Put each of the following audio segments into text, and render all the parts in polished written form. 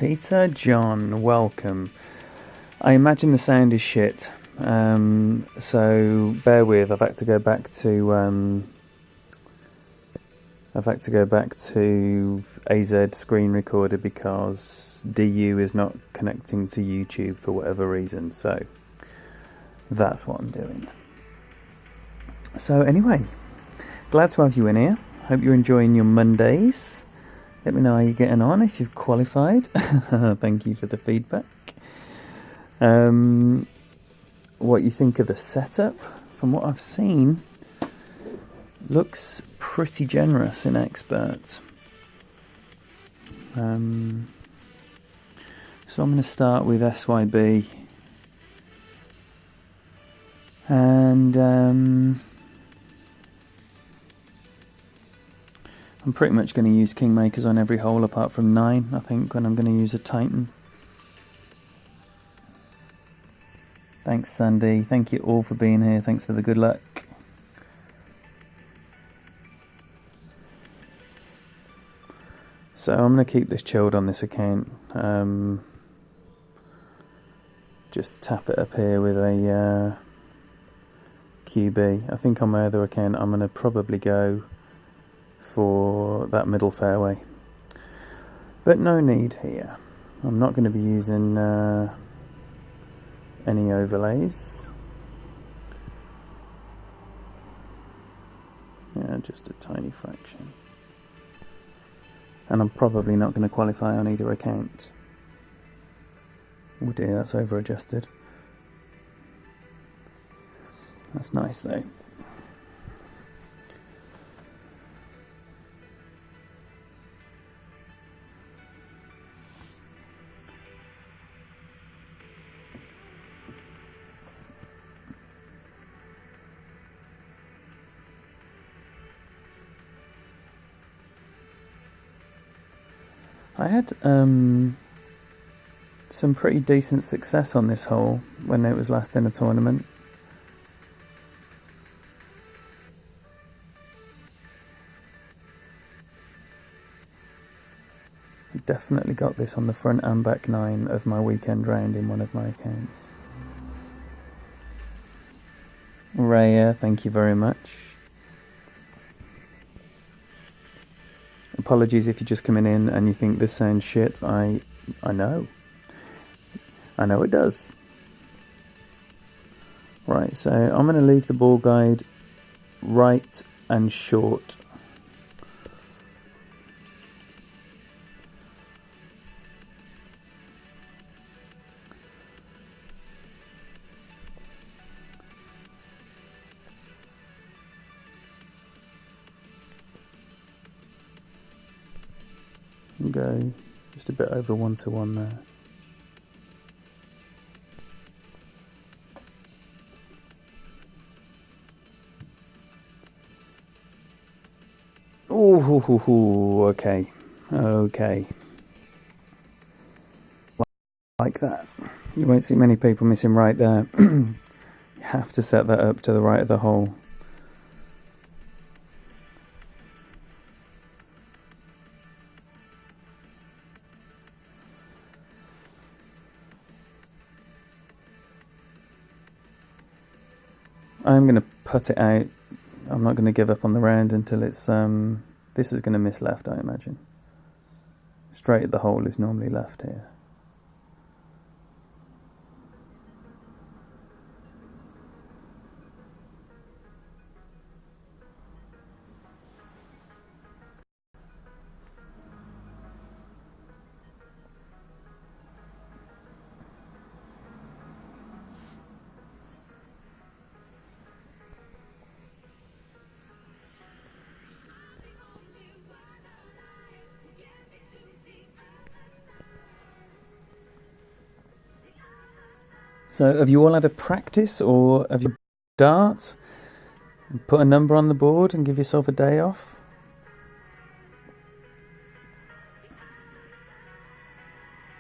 Peter, John, welcome. I imagine the sound is shit, so bear with. I've had to go back to AZ screen recorder because DU is not connecting to YouTube for whatever reason. So that's what I'm doing. So anyway, glad to have you in here. Hope you're enjoying your Mondays. Let me know how you're getting on, if you've qualified. Thank you for the feedback. What you think of the setup? From what I've seen, looks pretty generous in expert. So I'm going to start with SYB. And I'm pretty much going to use Kingmakers on every hole apart from 9, I think, when I'm going to use a Titan. Thanks, Sandy. Thank you all for being here. Thanks for the good luck. So I'm going to keep this chilled on this account. Just tap it up here with a QB. I think on my other account I'm going to probably go for that middle fairway, but no need here. I'm not going to be using any overlays. Yeah, just a tiny fraction. And I'm probably not going to qualify on either account. Oh dear, that's over adjusted. That's nice though. I had some pretty decent success on this hole when it was last in a tournament. I definitely got this on the front and back 9 of my weekend round in one of my accounts. Raya, thank you very much. Apologies if you're just coming in and you think this sounds shit. I know. I know it does. Right, so I'm going to leave the ball guide right and short. And go just a bit over 1-to-1 there. Oh, okay, okay. Like that. You won't see many people missing right there. You have to set that up to the right of the hole. I'm going to put it out. I'm not going to give up on the round until it's, this is going to miss left, I imagine. Straight at the hole is normally left here. So have you all had a practice, or have you dart, put a number on the board and give yourself a day off?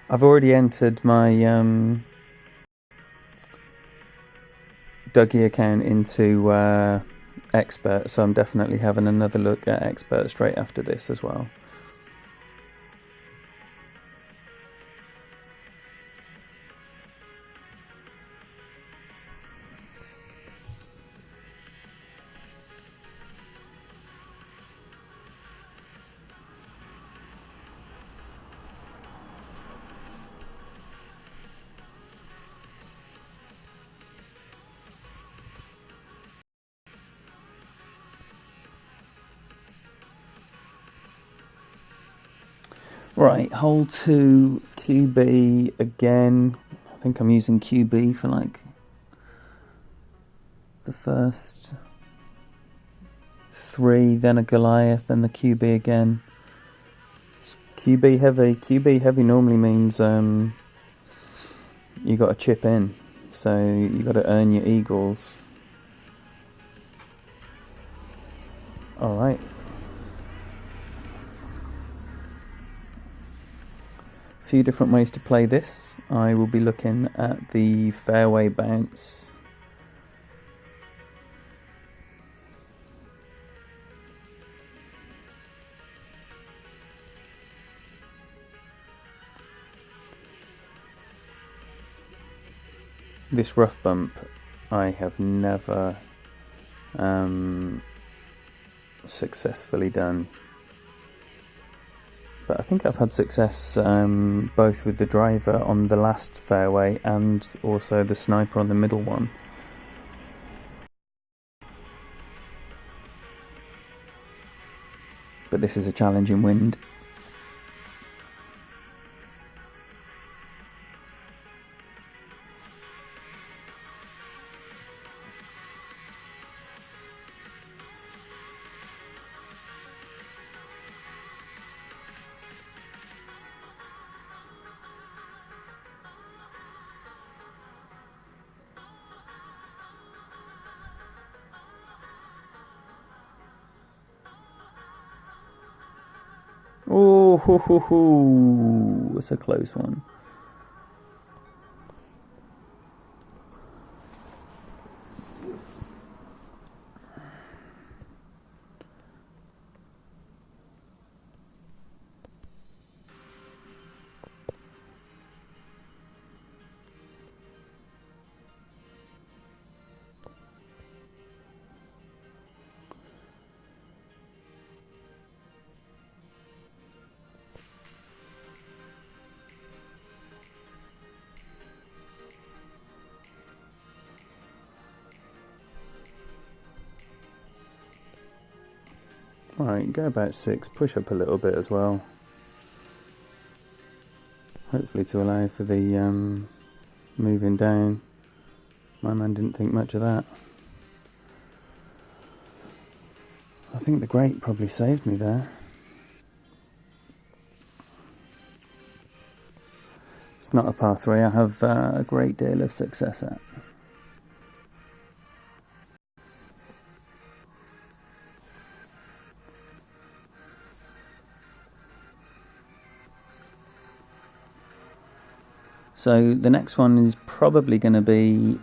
I've already entered my Dougie account into expert, so I'm definitely having another look at expert straight after this as well. Right, hole 2, QB again. I think I'm using QB for like the first 3, then a Goliath, then the QB again. QB heavy. QB heavy normally means you got to chip in, so you got to earn your eagles. All right. A few different ways to play this. I will be looking at the fairway bounce. This rough bump I have never successfully done, but I think I've had success both with the driver on the last fairway and also the sniper on the middle one. But this is a challenging wind. Oh, hoo, hoo, hoo. It's a close one. Alright, go about 6, push up a little bit as well. Hopefully to allow for the moving down. My man didn't think much of that. I think the grate probably saved me there. It's not a par 3 I have a great deal of success at. So the next one is probably going to be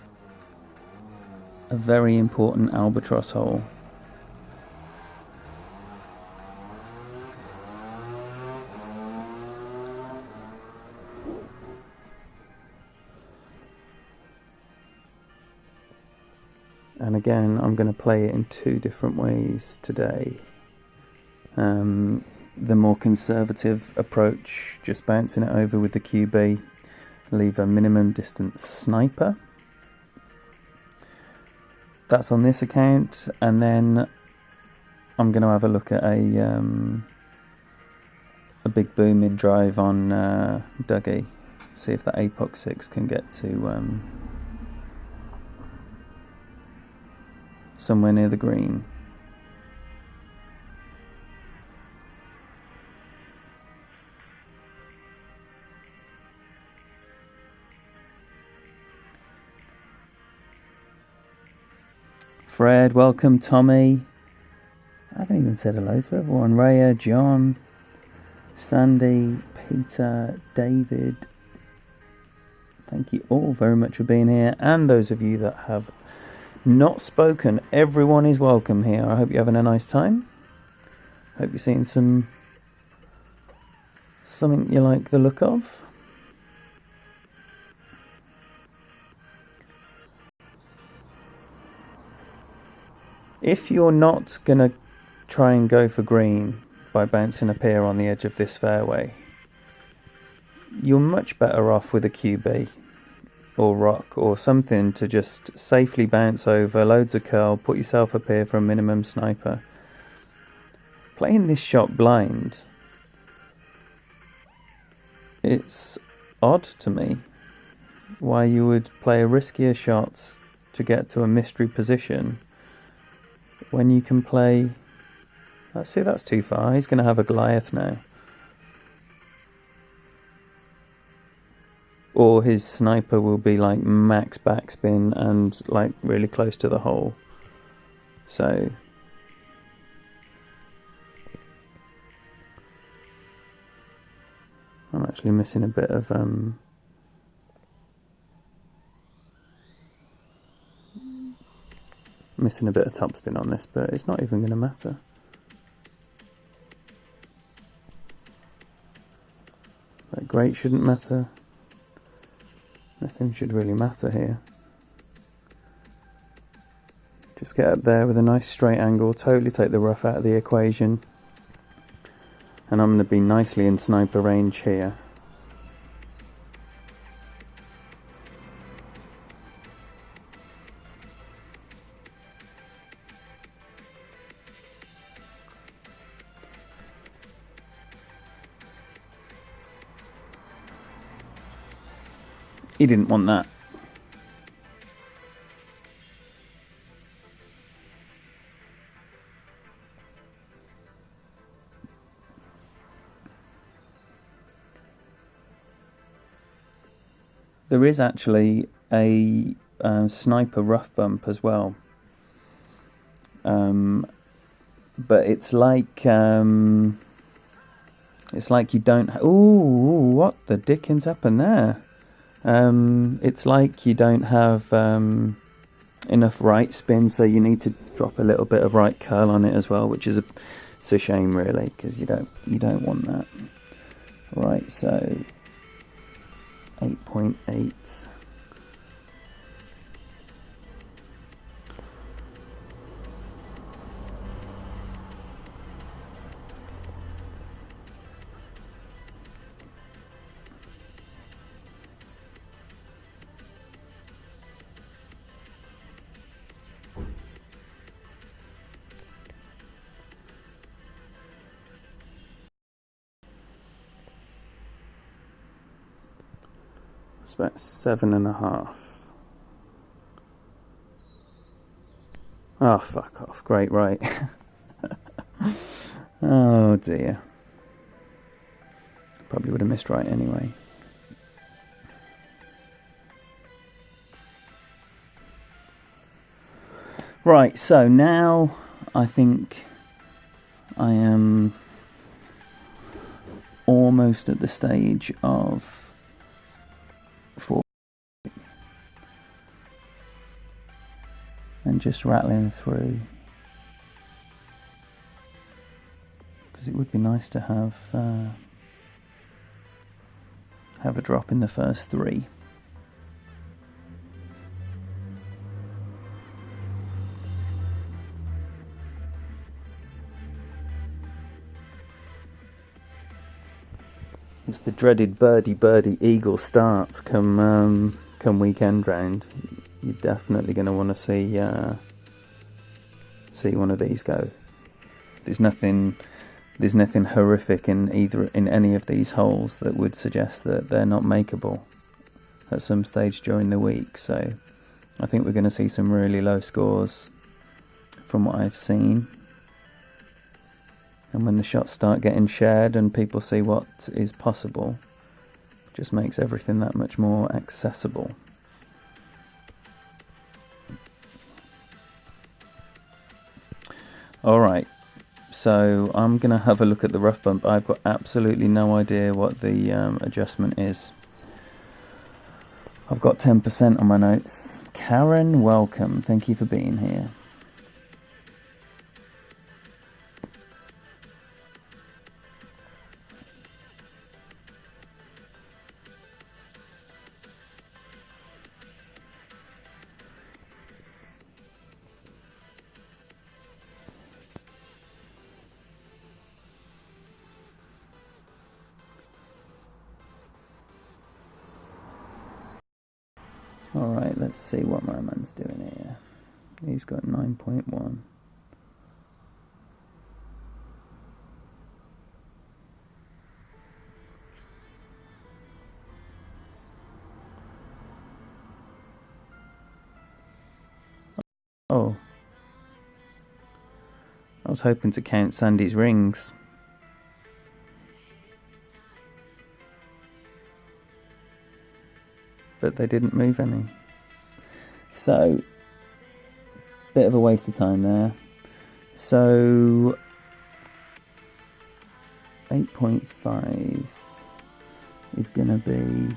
a very important albatross hole. And again, I'm going to play it in 2 different ways today. The more conservative approach, just bouncing it over with the QB, leave a minimum distance sniper. That's on this account, and then I'm going to have a look at a big boom in drive on Dougie, see if that Apox 6 can get to somewhere near the green. Fred, welcome. Tommy, I haven't even said hello to everyone. Raya, John, Sandy, Peter, David, thank you all very much for being here, and those of you that have not spoken, everyone is welcome here. I hope you're having a nice time. Hope you're seeing something you like the look of. If you're not going to try and go for green by bouncing a pair on the edge of this fairway, you're much better off with a QB or rock or something to just safely bounce over, loads of curl, put yourself a pair for a minimum sniper. Playing this shot blind it's odd to me why you would play a riskier shot to get to a mystery position when you can play... Let's see, that's too far. He's going to have a Goliath now. Or his sniper will be like max backspin and like really close to the hole. So I'm actually missing a bit of topspin on this, but it's not even going to matter. That great shouldn't matter. Nothing should really matter here. Just get up there with a nice straight angle, totally take the rough out of the equation. And I'm going to be nicely in sniper range here. He didn't want that. There is actually a sniper rough bump as well, but it's like you don't. Ooh, what the dickens happened there? It's like you don't have enough right spin, so you need to drop a little bit of right curl on it as well, which is it's a shame really, because you don't want that. Right, so 8.8. It's about 7.5. Oh, fuck off. Great, right. Oh dear. Probably would have missed right anyway. Right, so now I think I am almost at the stage of 4 and just rattling through, because it would be nice to have a drop in the first 3. It's the dreaded birdie eagle starts come weekend round. You're definitely going to want to see one of these go. There's nothing horrific in any of these holes that would suggest that they're not makeable at some stage during the week. So I think we're going to see some really low scores from what I've seen. And when the shots start getting shared and people see what is possible, it just makes everything that much more accessible. Alright, so I'm going to have a look at the rough bump. I've got absolutely no idea what the adjustment is. I've got 10% on my notes. Karen, welcome. Thank you for being here. Alright, let's see what my man's doing here. He's got 9.1. Oh. I was hoping to count Sandy's rings. But they didn't move any. So, bit of a waste of time there. So, 8.5 is going to be...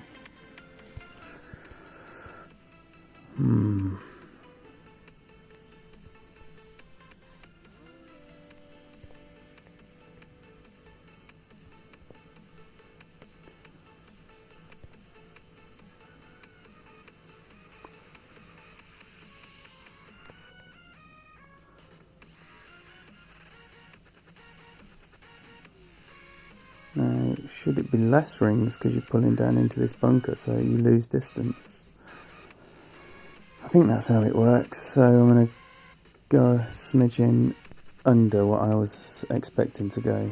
Now, should it be less rings because you're pulling down into this bunker so you lose distance? I think that's how it works, so I'm going to go a smidgen under what I was expecting to go.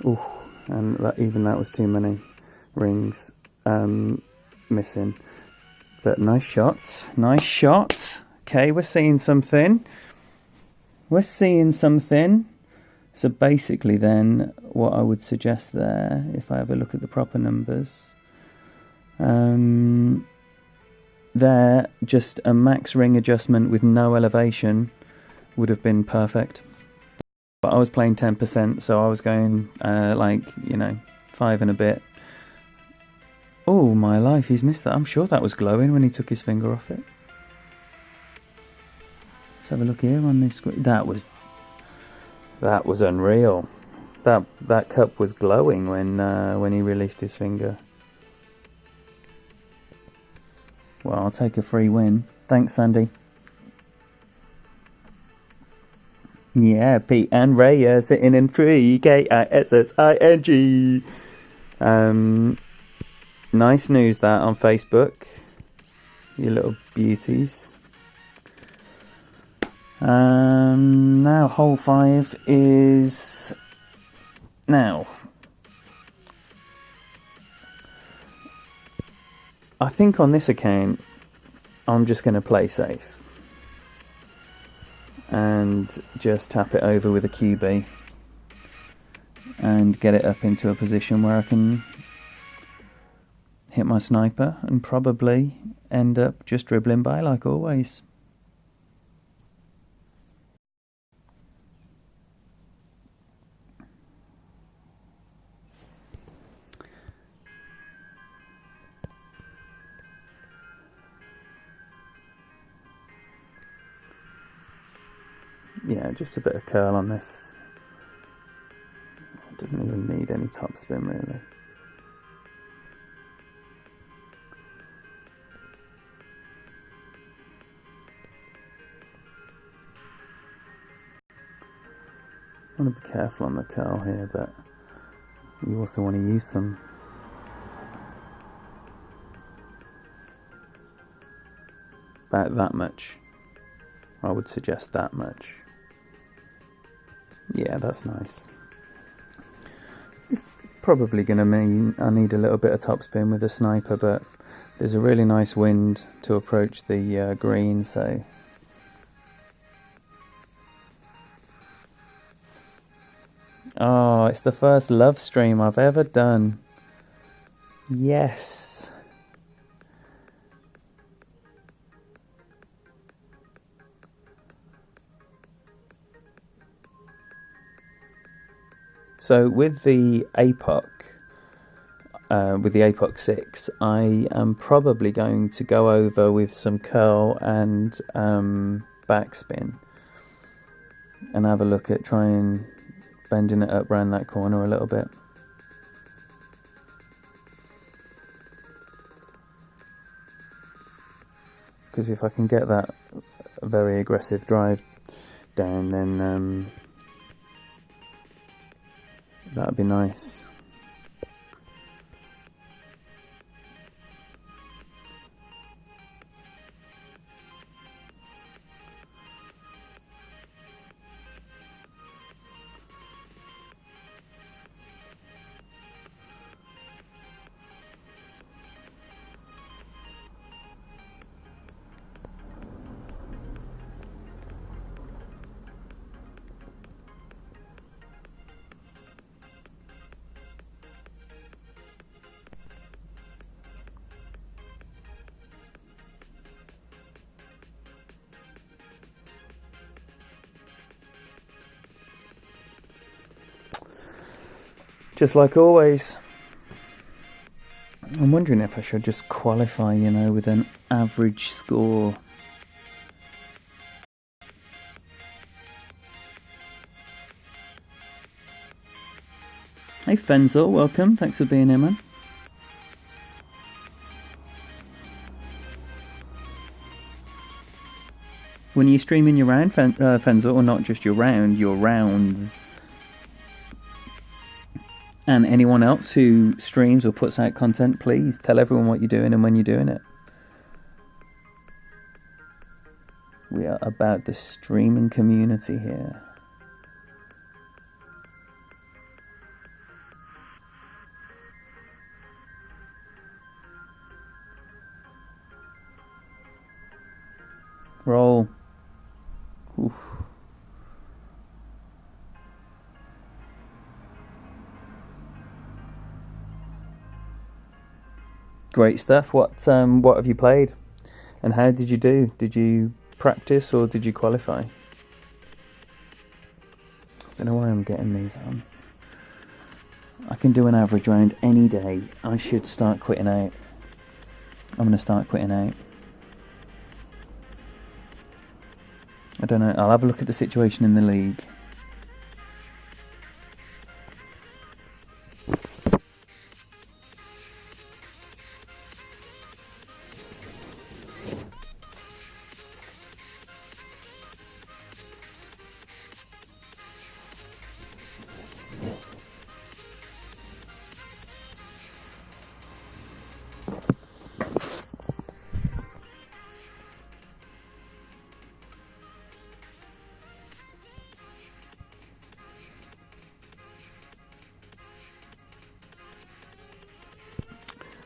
Ooh, and even that was too many rings missing. But nice shot, nice shot. Okay, we're seeing something. We're seeing something. So basically then, what I would suggest there, if I have a look at the proper numbers, there, just a max ring adjustment with no elevation would have been perfect. But I was playing 10%, so I was going 5 and a bit. Oh my life, he's missed that. I'm sure that was glowing when he took his finger off it. Let's have a look here on this screen. That was unreal. That cup was glowing when he released his finger. Well, I'll take a free win. Thanks, Sandy. Yeah, Pete and Ray are sitting in tree. Kissing. Nice news that on Facebook. You little beauties. Now hole 5 is now. I think on this account I'm just going to play safe and just tap it over with a QB and get it up into a position where I can hit my sniper and probably end up just dribbling by like always. Yeah, just a bit of curl on this. It doesn't even need any topspin really. I want to be careful on the curl here, but you also want to use some. About that much. I would suggest that much. Yeah, that's nice. It's probably going to mean I need a little bit of topspin with the sniper, but there's a really nice wind to approach the green, so... Oh, it's the first love stream I've ever done. Yes. So with the APOC 6, I am probably going to go over with some curl and backspin and have a look at trying bending it up around that corner a little bit. Because if I can get that very aggressive drive down, then that'd be nice. just like always. I'm wondering if I should just qualify, you know, with an average score. Hey Fenzor, welcome. Thanks for being here, man. When are you streaming your round, Fenzor, or not just your round, your rounds? And anyone else who streams or puts out content, please tell everyone what you're doing and when you're doing it. We are about the streaming community here. Roll. Oof. Great stuff. What have you played? And how did you do? Did you practice or did you qualify? I don't know why I'm getting these on. I can do an average round any day. I should start quitting out. I'm going to start quitting out. I don't know. I'll have a look at the situation in the league.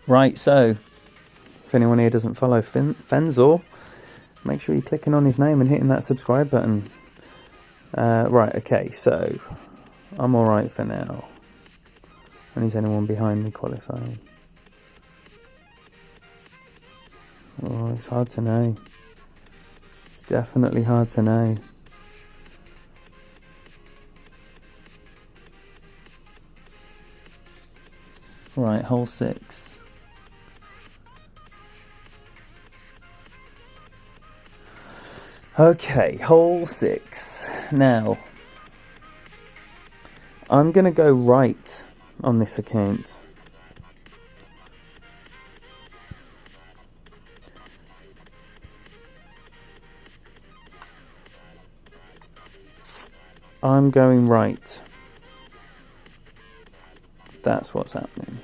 Right, so if anyone here doesn't follow Fenzor, make sure you're clicking on his name and hitting that subscribe button. Right, okay, so I'm alright for now. And is anyone behind me qualifying? Oh, it's hard to know. It's definitely hard to know. Right, hole 6. Okay, hole 6. Now, I'm going to go right on this account. I'm going right. That's what's happening.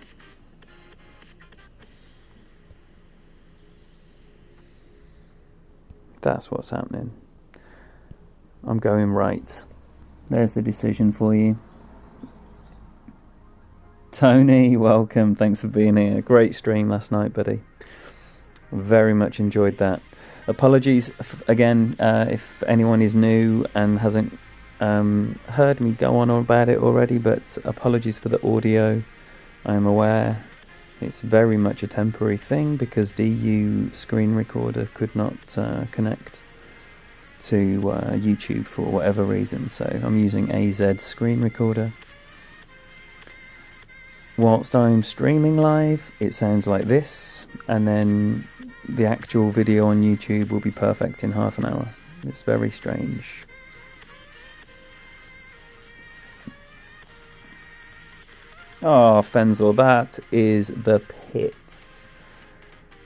That's what's happening. I'm going right. There's the decision for you. Tony, welcome. Thanks for being here. Great stream last night, buddy. Very much enjoyed that. Apologies again if anyone is new and hasn't heard me go on about it already, but apologies for the audio. I am aware it's very much a temporary thing because DU screen recorder could not connect to YouTube for whatever reason, so I'm using AZ screen recorder. Whilst I'm streaming live, it sounds like this, and then the actual video on YouTube will be perfect in half an hour. It's very strange. Oh, Fenzor, that is the pits.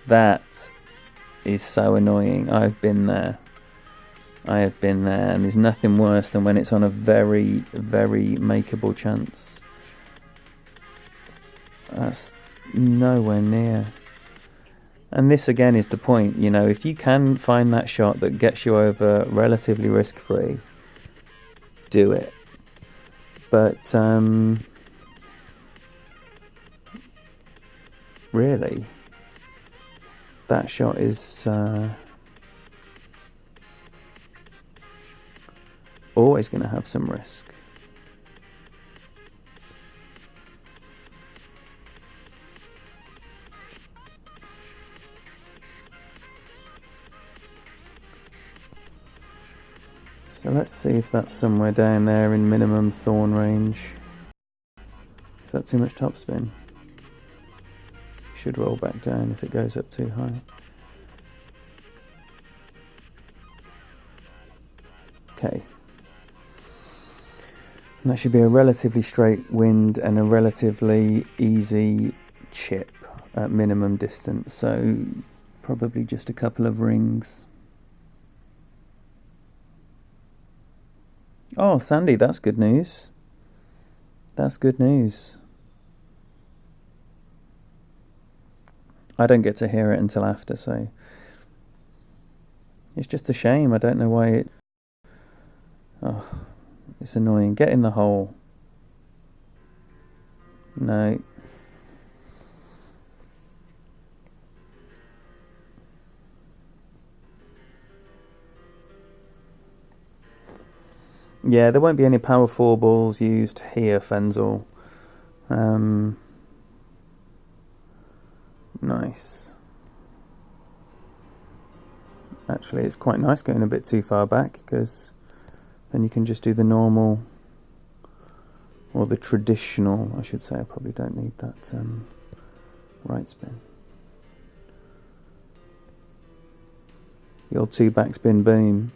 That is so annoying. I've been there. I have been there, and there's nothing worse than when it's on a very, very makeable chance. That's nowhere near. And this again is the point, you know, if you can find that shot that gets you over relatively risk-free, do it. But, really, that shot is always going to have some risk. So let's see if that's somewhere down there in minimum thorn range. If that too much topspin? Should roll back down if it goes up too high. Okay. And that should be a relatively straight wind and a relatively easy chip at minimum distance. So probably just a couple of rings. Oh, Sandy, that's good news. That's good news. I don't get to hear it until after, so it's just a shame. I don't know why it... Oh, it's annoying. Get in the hole. No. Yeah, there won't be any power 4 balls used here, Fenzel. Nice. Actually, it's quite nice going a bit too far back, because then you can just do the normal, or the traditional, I should say. I probably don't need that right spin. The old 2 backspin boom.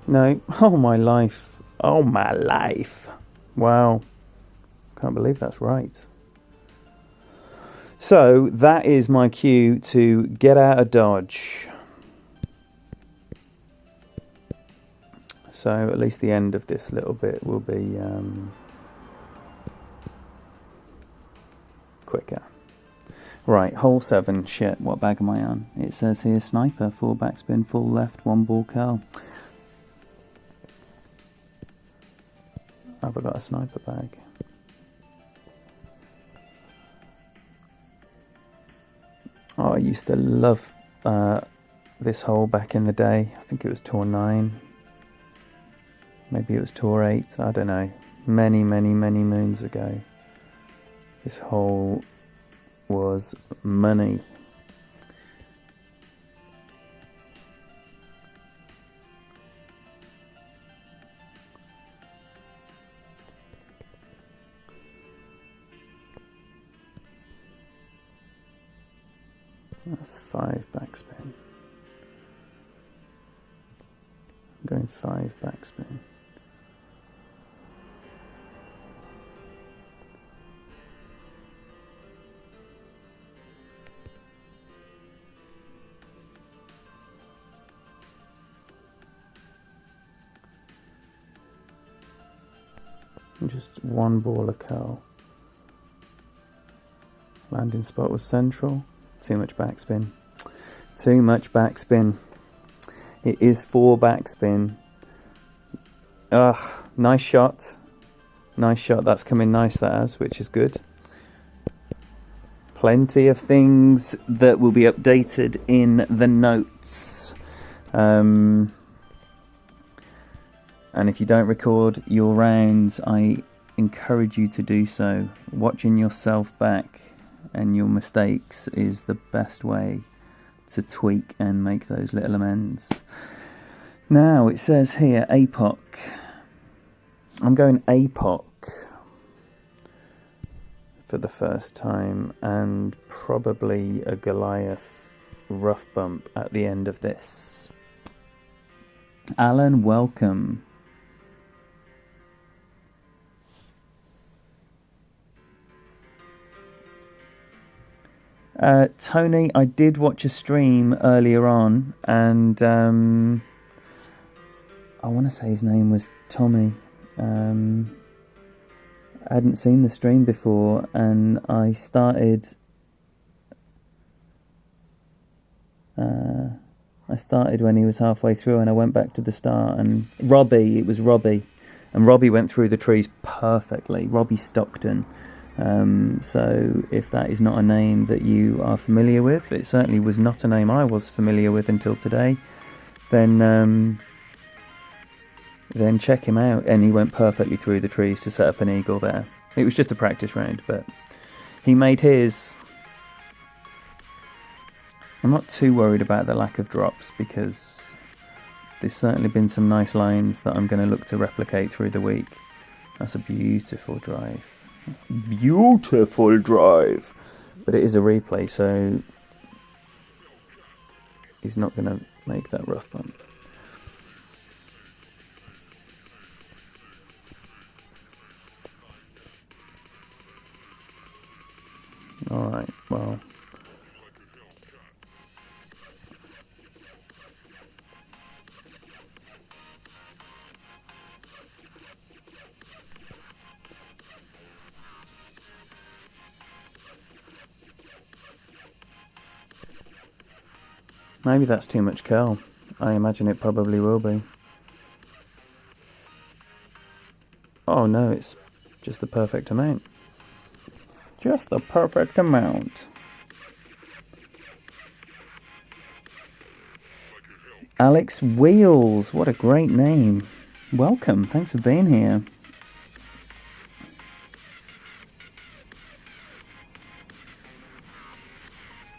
No, oh my life, oh my life. Wow, can't believe that's right. So that is my cue to get out of Dodge. So at least the end of this little bit will be quicker. Right, hole 7, shit, what bag am I on? It says here sniper, 4 backspin, full left, 1 ball curl. Have I got a sniper bag? Oh, I used to love this hole back in the day. I think it was tour 9. Maybe it was tour 8. I don't know. Many, many, many moons ago. This hole was money. That's 5 backspin. I'm going 5 backspin. And just 1 ball of curl. Landing spot was central. Too much backspin. Too much backspin. It is 4 backspin. Ugh, nice shot. Nice shot. That's coming nice, that has, which is good. Plenty of things that will be updated in the notes. And if you don't record your rounds, I encourage you to do so. Watching yourself back and your mistakes is the best way to tweak and make those little amends. Now it says here APOC. I'm going APOC for the first time, and probably a Goliath rough bump at the end of this. Alan, welcome. Tony, I did watch a stream earlier on, and I want to say his name was Tommy. I hadn't seen the stream before, and I started when he was halfway through, and I went back to the start, and Robbie, it was Robbie, and Robbie went through the trees perfectly. Robbie Stockton. So if that is not a name that you are familiar with, it certainly was not a name I was familiar with until today, then then check him out. And he went perfectly through the trees to set up an eagle there. It was just a practice round, but he made his. I'm not too worried about the lack of drops because there's certainly been some nice lines that I'm going to look to replicate through the week. That's a beautiful drive. Beautiful drive! But it is a replay, so he's not going to make that rough bump. Alright, well. Maybe that's too much curl. I imagine it probably will be. Oh no, it's just the perfect amount. Just the perfect amount. Alex Wheels, what a great name. Welcome, thanks for being here.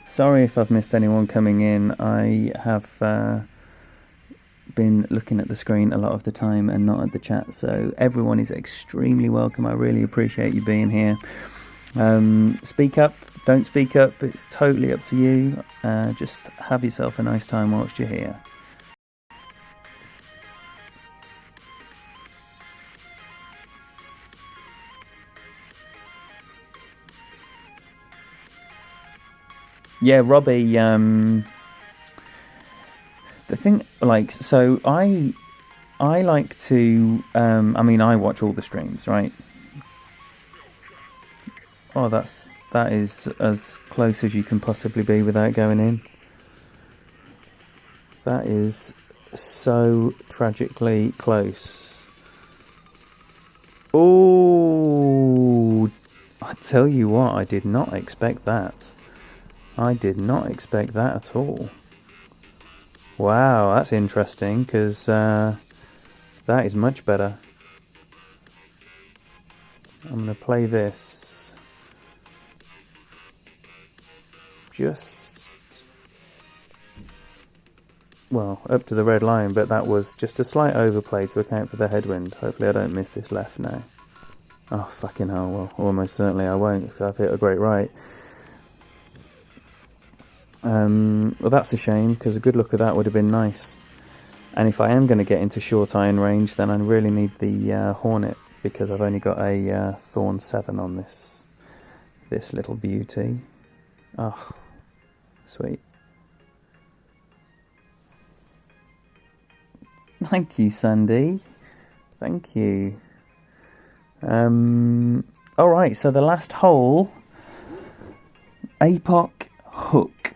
Sorry if I've missed anyone coming in. I have been looking at the screen a lot of the time and not at the chat, so everyone is extremely welcome. I really appreciate you being here. Speak up, don't speak up, it's totally up to you. Just have yourself a nice time whilst you're here. Yeah, Robbie, the thing, like, so I like to, I mean, I watch all the streams, right? Oh, that is as close as you can possibly be without going in. That is so tragically close. Oh, I tell you what, I did not expect that. I did not expect that at all. Wow, that's interesting, because that is much better. I'm going to play this. Just, well, up to the red line, but that was just a slight overplay to account for the headwind. Hopefully I don't miss this left now. Oh, fucking hell, well, almost certainly I won't, so I've hit a great right. Well, that's a shame, because a good look at that would have been nice. And if I am going to get into short iron range, then I really need the Hornet, because I've only got a Thorn 7 on this little beauty. Oh, sweet. Thank you, Sandy. Thank you. Alright, so the last hole, Apoc Hook.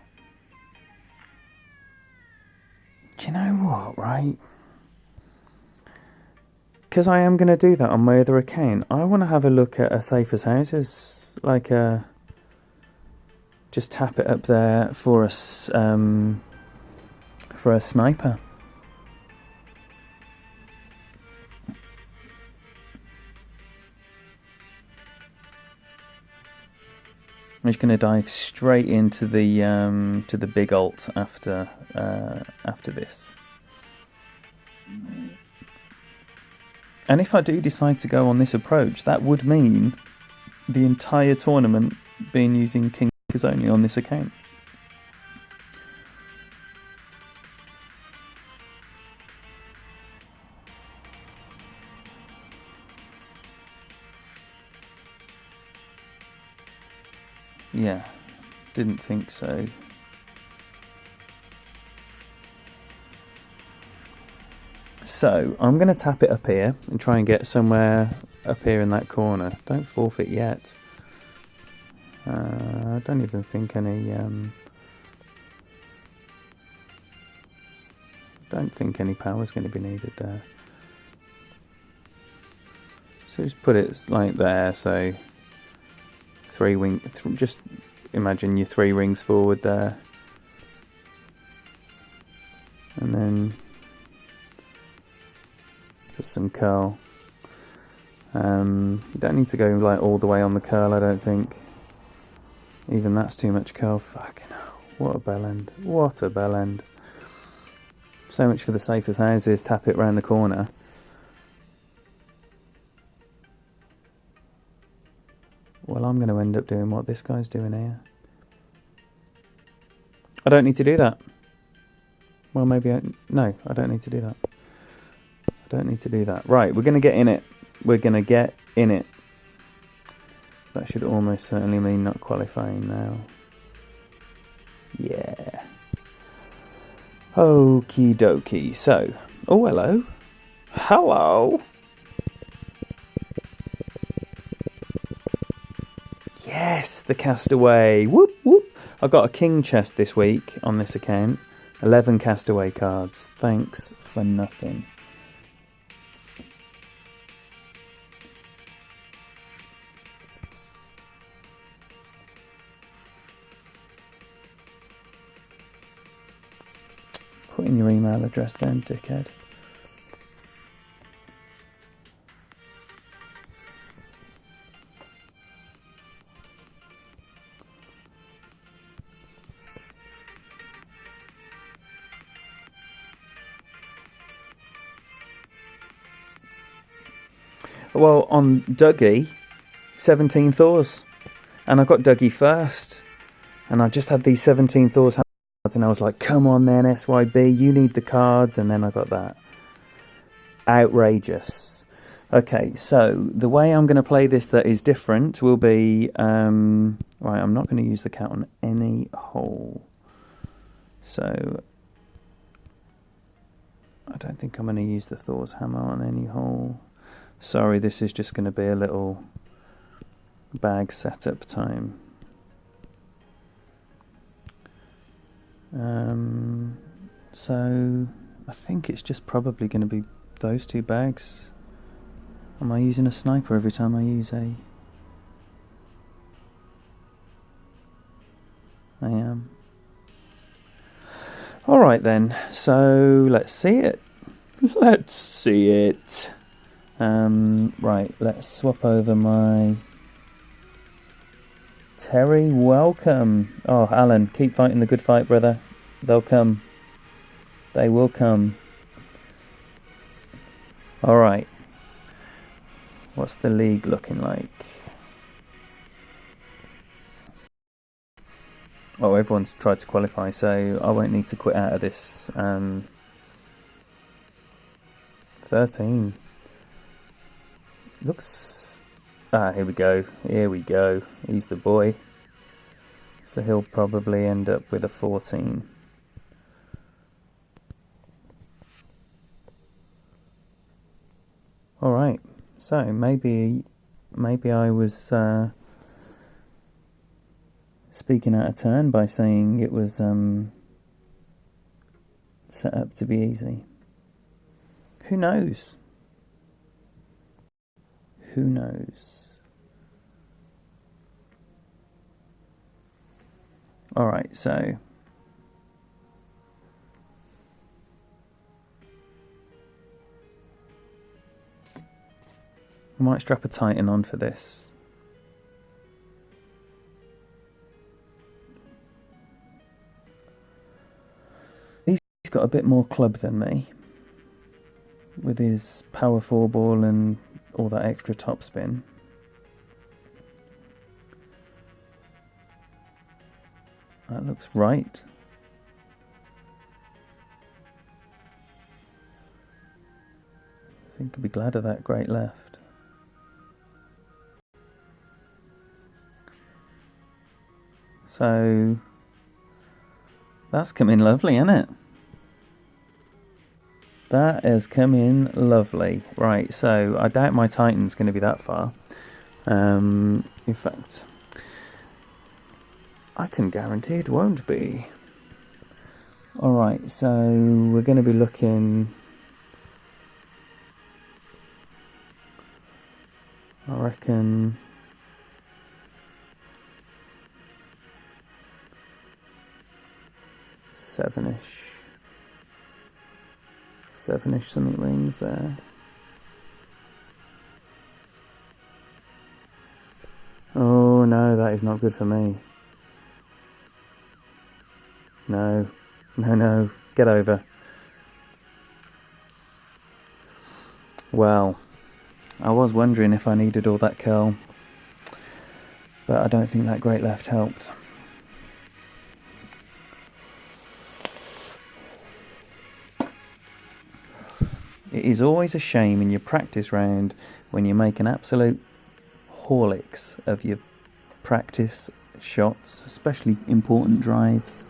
Do you know what, right? Because I am going to do that on my other account, I want to have a look at a Safe as Houses, like just tap it up there for a sniper. I'm just going to dive straight into the to the big ult after this. And if I do decide to go on this approach, that would mean the entire tournament being using Kings only on this account. Yeah, didn't think so. So, I'm going to tap it up here and try and get somewhere up here in that corner. Don't forfeit yet. I don't even think any... don't think any power is going to be needed there. So just put it like there, so... just imagine your 3 rings forward there. And then for some curl. You don't need to go like all the way on the curl, I don't think. Even that's too much curl. Fucking hell. What a bell end. What a bell end. So much for the safest houses. Tap it round the corner. Well, I'm going to end up doing what this guy's doing here. I don't need to do that. Well, maybe no, I don't need to do that. I don't need to do that. Right, we're going to get in it. We're going to get in it. That should almost certainly mean not qualifying now. Yeah. Okie dokie. So, oh, hello. Hello. Yes, the Castaway. Whoop, whoop. I got a king chest this week on this account. 11 Castaway cards. Thanks for nothing. Put in your email address then, dickhead. Well, on Dougie, 17 Thors. And I got Dougie first. And I just had these 17 Thors cards, and I was like, come on then, SYB, you need the cards. And then I got that. Outrageous. Okay, so the way I'm going to play this that is different will be... right, I'm not going to use the cat on any hole. So... I don't think I'm going to use the Thor's hammer on any hole. Sorry, this is just going to be a little bag setup time. So I think it's just probably going to be those two bags. Am I using a sniper every time I use a... I am. Alright then, so let's see it. Let's see it. Right, let's swap over my... Terry, welcome. Oh, Alan, keep fighting the good fight, brother. They'll come. They will come. Alright. What's the league looking like? Oh, everyone's tried to qualify, so I won't need to quit out of this. 13. Looks... Ah, here we go. Here we go. He's the boy. So he'll probably end up with a 14. Alright. So maybe I was speaking out of turn by saying it was set up to be easy. Who knows? Who knows? Alright, so... I might strap a Titan on for this. He's got a bit more club than me, with his power 4 ball and all that extra topspin. That looks right. I think I'd be glad of that great left. So that's come in lovely, isn't it? That has come in lovely. Right, so I doubt my Titan's going to be that far. In fact, I can guarantee it won't be. Alright, so we're going to be looking... I reckon... Sevenish, something rings there. no, that is not good for me. No, no, get over. Well, I was wondering if I needed all that curl, but I don't think that great left helped. It is always a shame in your practice round when you make an absolute horlicks of your practice shots, especially important drives.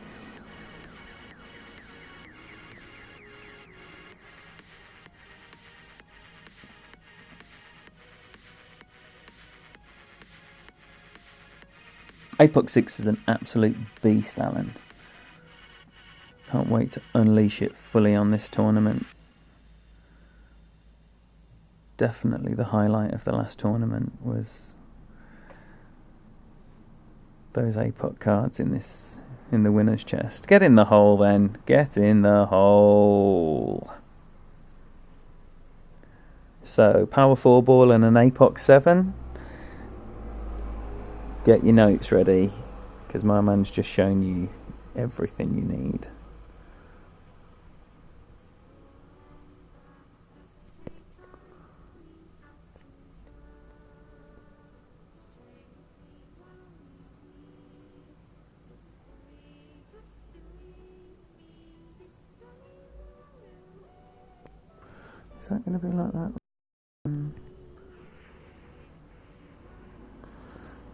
Apex 6 is an absolute beast, Alan. Can't wait to unleash it fully on this tournament. Definitely the highlight of the last tournament was those APOC cards in the winner's chest. Get in the hole then. Get in the hole. So, Power 4 ball and an APOC 7. Get your notes ready, because my man's just shown you everything you need. Is that going to be like that?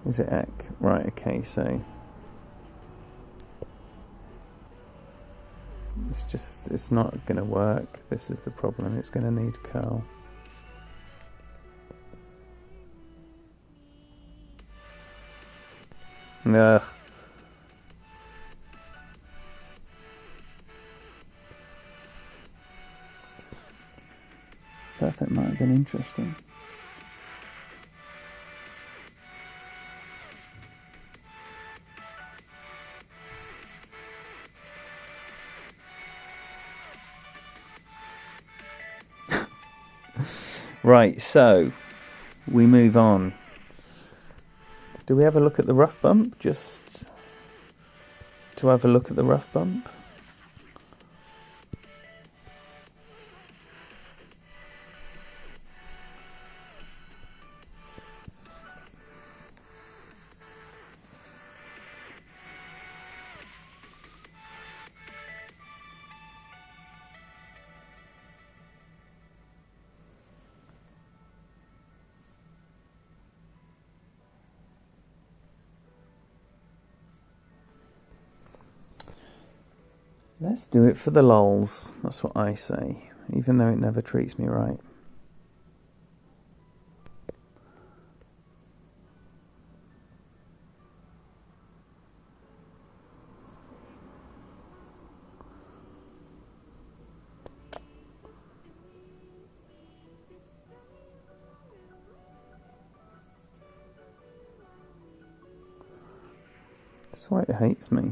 Is it Ek? Right, okay, so it's not going to work. This is the problem. It's going to need curl. Ugh. Perfect might have been interesting. Right, so we move on. Do we have a look at the rough bump? Just to have a look at the rough bump. Let's do it for the lols, that's what I say, even though it never treats me right. That's why it hates me.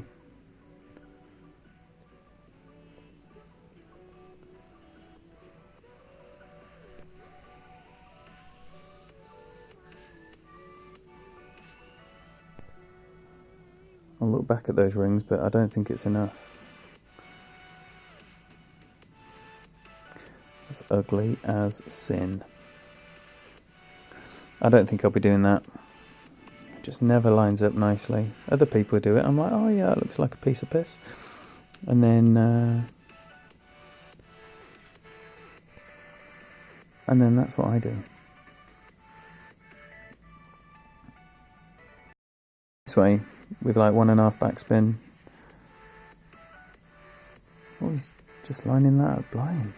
I'll look back at those rings, but I don't think it's enough. It's ugly as sin. I don't think I'll be doing that. It just never lines up nicely. Other people do it. I'm like, oh yeah, it looks like a piece of piss. And then that's what I do. This way, with like 1.5 backspin. Oh, he's just lining that up blind.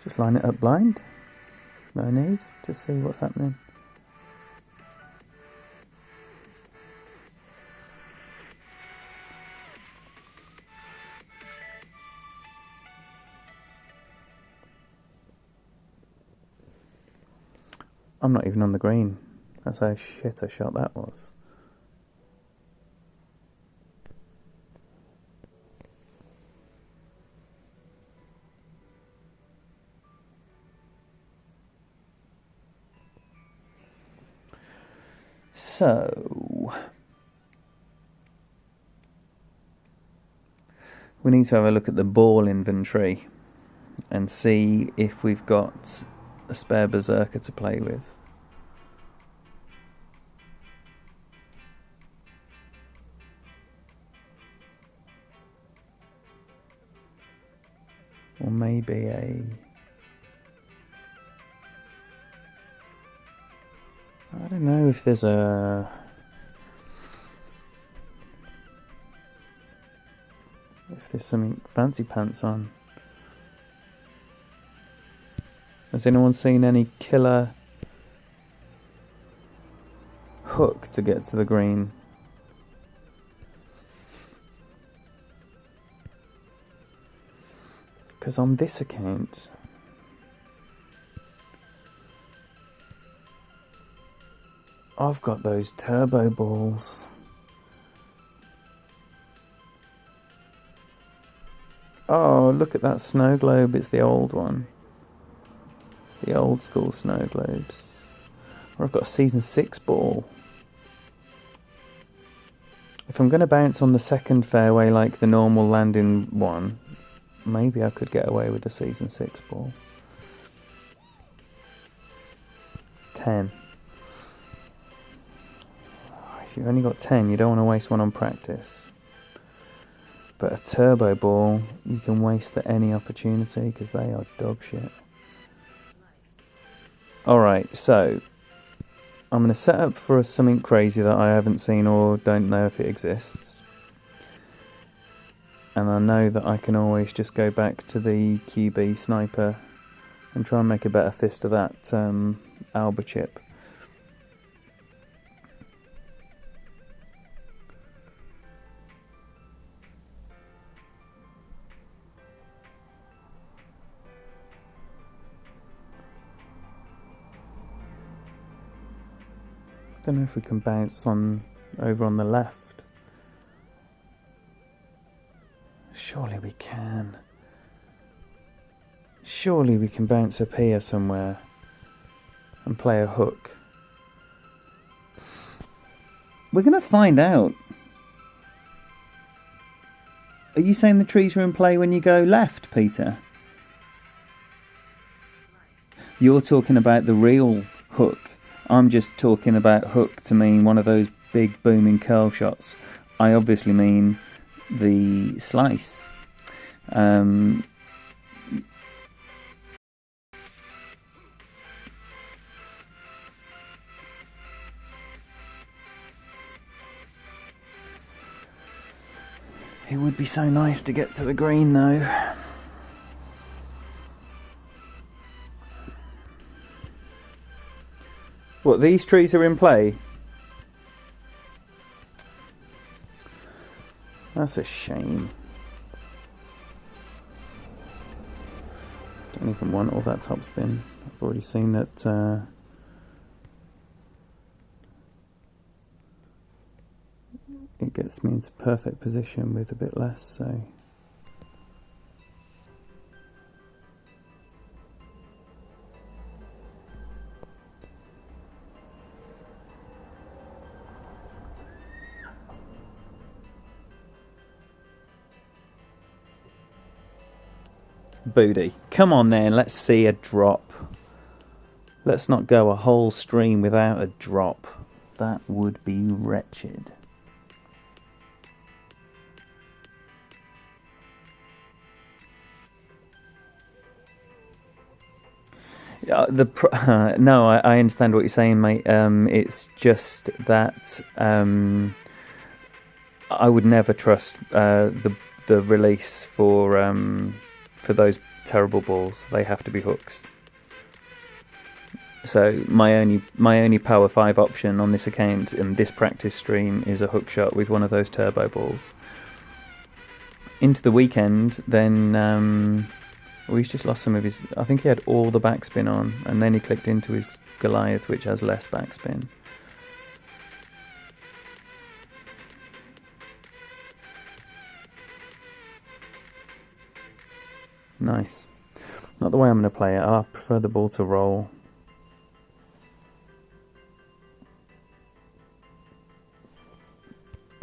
Just line it up blind. No need to see what's happening. I'm not even on the green. That's how shit a shot that was. So we need to have a look at the ball inventory and see if we've got a spare berserker to play with. Or maybe I don't know if there's something fancy pants on. Has anyone seen any killer hook to get to the green? Because on this account, I've got those turbo balls. Oh, look at that snow globe. It's the old one. The old school snow globes. Or I've got a season 6 ball. If I'm going to bounce on the second fairway like the normal landing one, maybe I could get away with a season 6 ball. 10. If you've only got 10, you don't want to waste one on practice. But a turbo ball, you can waste at any opportunity because they are dog shit. Alright, so I'm going to set up for something crazy that I haven't seen or don't know if it exists. And I know that I can always just go back to the QB sniper and try and make a better fist of that Alba chip. I don't know if we can bounce over on the left. Surely we can. Surely we can bounce up here somewhere and play a hook. We're going to find out. Are you saying the trees are in play when you go left, Peter? You're talking about the real hook. I'm just talking about hook to mean one of those big booming curl shots. I obviously mean the slice. It would be so nice to get to the green though. What, these trees are in play? That's a shame. Don't even want all that topspin. I've already seen that it gets me into perfect position with a bit less, so... Booty. Come on then, let's see a drop. Let's not go a whole stream without a drop. That would be wretched. No, I understand what you're saying, mate. It's just that I would never trust the release for those terrible balls. They have to be hooks. So my only Power 5 option on this account in this practice stream is a hook shot with one of those turbo balls. Into the weekend, then he's just lost some of his... I think he had all the backspin on, and then he clicked into his Goliath, which has less backspin. Nice. Not the way I'm going to play it. I prefer the ball to roll.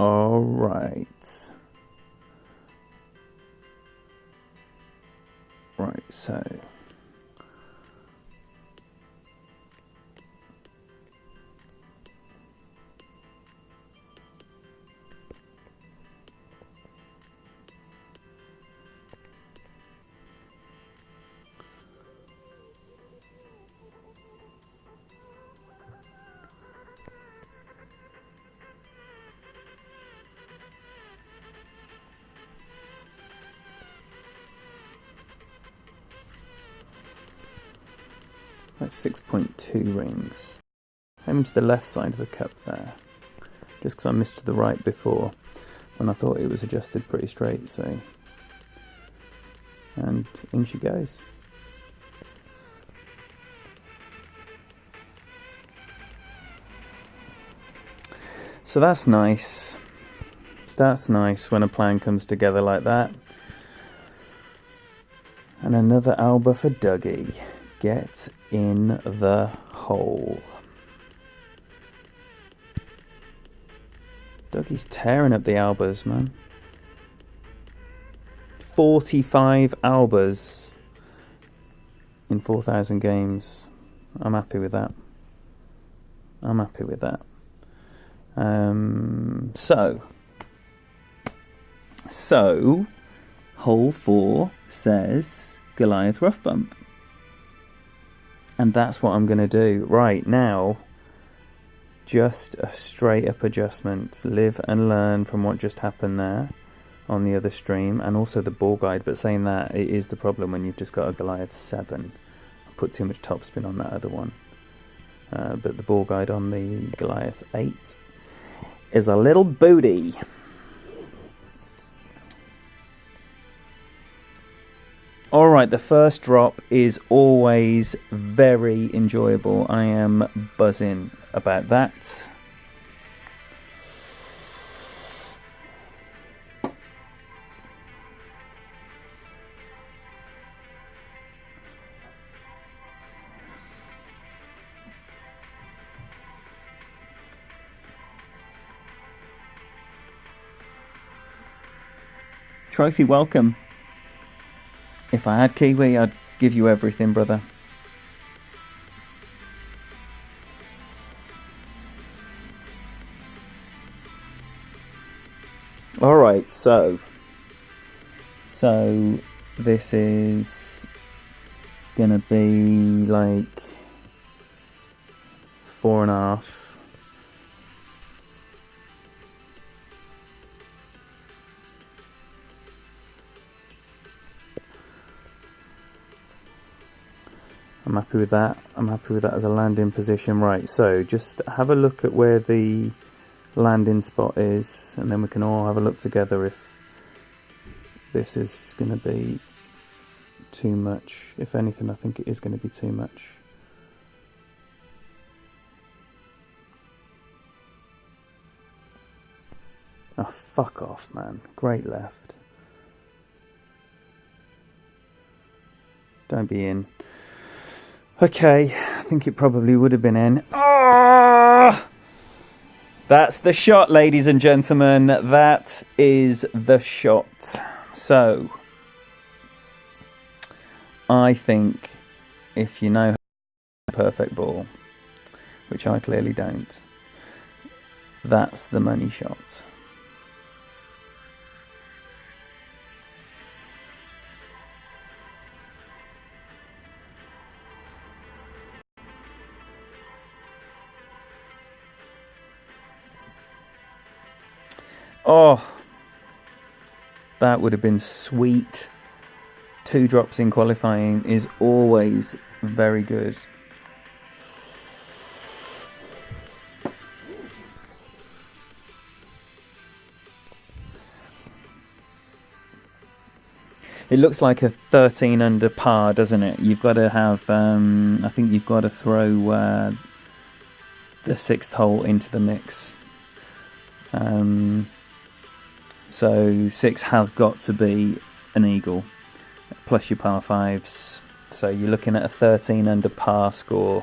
All right. Right, so that's 6.2 rings. Aiming to the left side of the cup there, just because I missed to the right before when I thought it was adjusted pretty straight. So, and in she goes. So that's nice. That's nice when a plan comes together like that. And another Alba for Dougie. Get in the hole. Dougie's tearing up the Albas, man. 45 Albas in 4,000 games. I'm happy with that. I'm happy with that. So, hole 4 says Goliath rough bump. And that's what I'm going to do. Right, now, just a straight up adjustment. Live and learn from what just happened there on the other stream, and also the ball guide. But saying that, it is the problem when you've just got a Goliath 7. I put too much topspin on that other one. But the ball guide on the Goliath 8 is a little booty. Alright, the first drop is always very enjoyable. I am buzzing about that. Trophy, welcome. If I had Kiwi, I'd give you everything, brother. Alright, so this is gonna be like 4.5. I'm happy with that. I'm happy with that as a landing position. Right, so just have a look at where the landing spot is, and then we can all have a look together if this is going to be too much. If anything, I think it is going to be too much. Oh, fuck off, man. Great left. Don't be in. Okay, I think it probably would have been in. Oh! That's the shot, ladies and gentlemen. That is the shot. So, I think if you know a perfect ball, which I clearly don't, that's the money shot. Oh, that would have been sweet. 2 drops in qualifying is always very good. It looks like a 13 under par, doesn't it? You've got to have, I think you've got to throw the 6th hole into the mix. So 6 has got to be an eagle, plus your par 5s. So you're looking at a 13 under par score.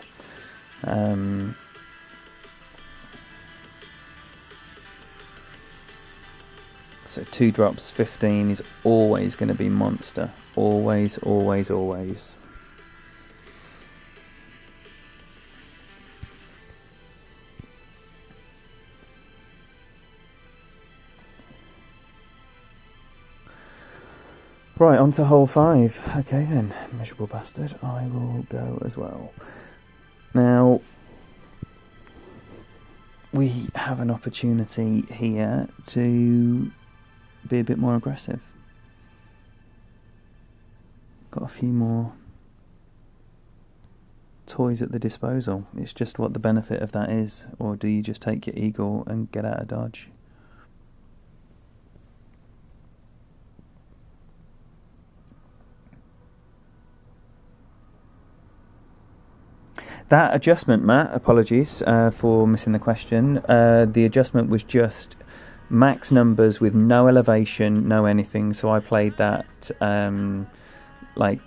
So 2 drops, 15 is always going to be monster. Always, always, always. Right, on to hole 5. Okay then, miserable bastard, I will go as well. Now, we have an opportunity here to be a bit more aggressive. Got a few more toys at the disposal. It's just what the benefit of that is. Or do you just take your eagle and get out of dodge? That adjustment, Matt, apologies for missing the question. The adjustment was just max numbers with no elevation, no anything. So I played that like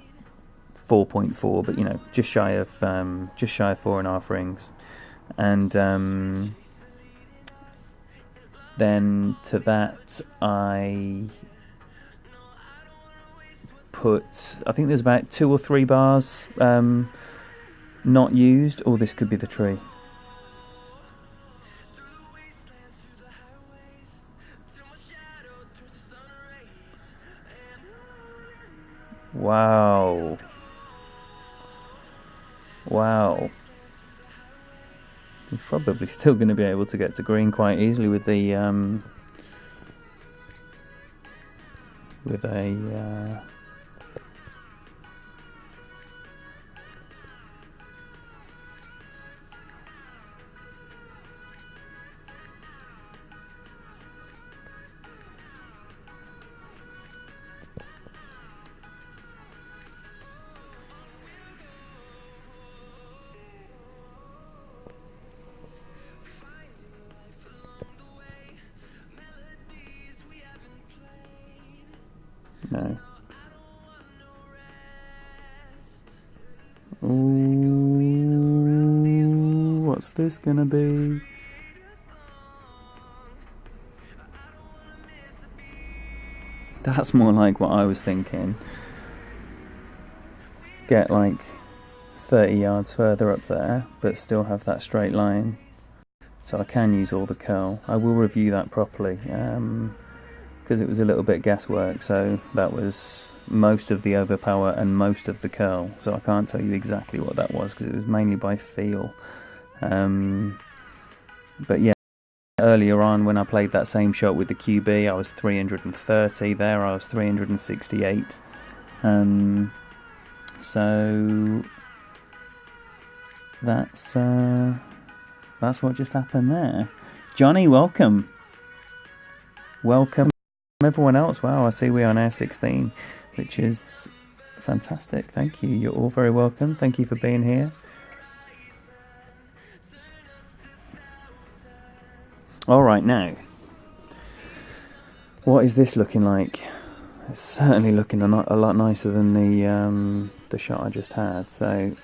4.4, but you know, just shy of 4.5 rings, and then to that I put, I think there's about 2 or 3 bars not used. Oh, this could be the tree. Wow. Wow. He's probably still going to be able to get to green quite easily with the with a no. Ooh, what's this gonna be? That's more like what I was thinking. Get like 30 yards further up there, but still have that straight line. So I can use all the curl. I will review that properly, because it was a little bit guesswork. So that was most of the overpower and most of the curl. So I can't tell you exactly what that was because it was mainly by feel. But yeah, earlier on when I played that same shot with the QB, I was 330. There I was 368. So that's what just happened there. Johnny, welcome. Welcome everyone else. Wow, I see we are now 16, which is fantastic. Thank you. You're all very welcome. Thank you for being here. All right, now, what is this looking like? It's certainly looking a lot nicer than the shot I just had. So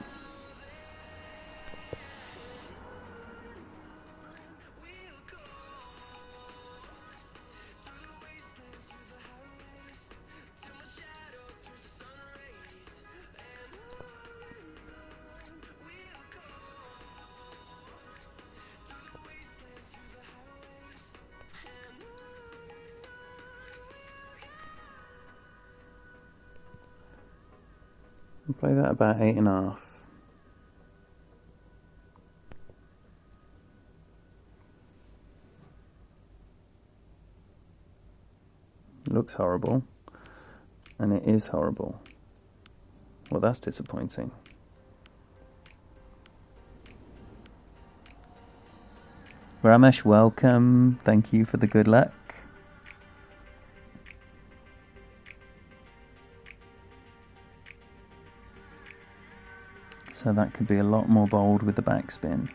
I'll play that about 8.5. It looks horrible, and it is horrible. Well, that's disappointing. Ramesh, welcome. Thank you for the good luck. So that could be a lot more bold with the backspin.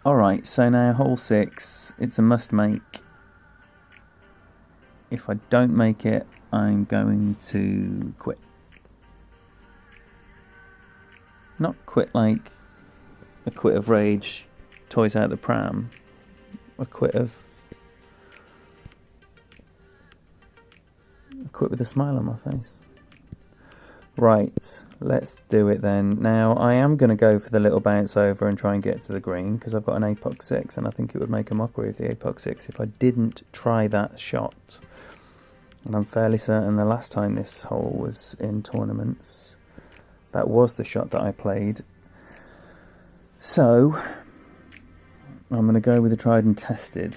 Alright, so now hole 6, it's a must make. If I don't make it, I'm going to quit. Not quit like a quit of rage, toys out the pram. A quit with a smile on my face. Right, let's do it then. Now, I am going to go for the little bounce over and try and get to the green, because I've got an apox 6, and I think it would make a mockery of the apox 6 if I didn't try that shot. And I'm fairly certain the last time this hole was in tournaments, that was the shot that I played. So, I'm going to go with the tried and tested.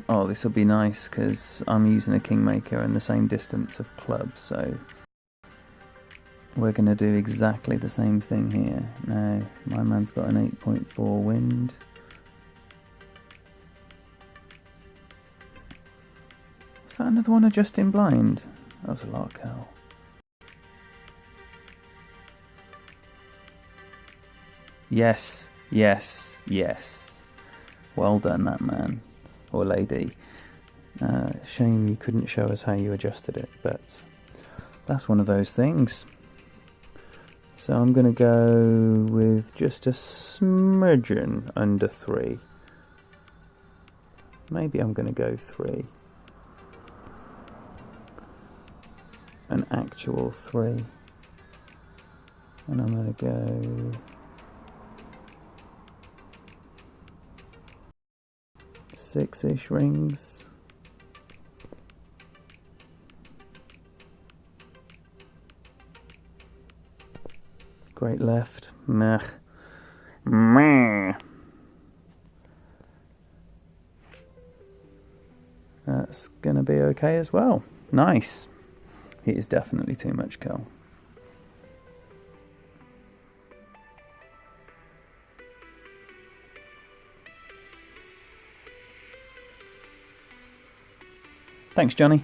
Oh, this will be nice because I'm using a kingmaker and the same distance of clubs, so we're going to do exactly the same thing here. Now, my man's got an 8.4 wind. Was that another one adjusting blind? That was a lot of curl. Yes, yes, yes. Well done, that man. Or lady. Shame you couldn't show us how you adjusted it, but that's one of those things. So I'm going to go with just a smidgen under 3. Maybe I'm going to go 3. An actual 3. And I'm going to go 6-ish rings. Great left. Meh. Meh. That's gonna be okay as well. Nice. It is definitely too much curl. Thanks, Johnny.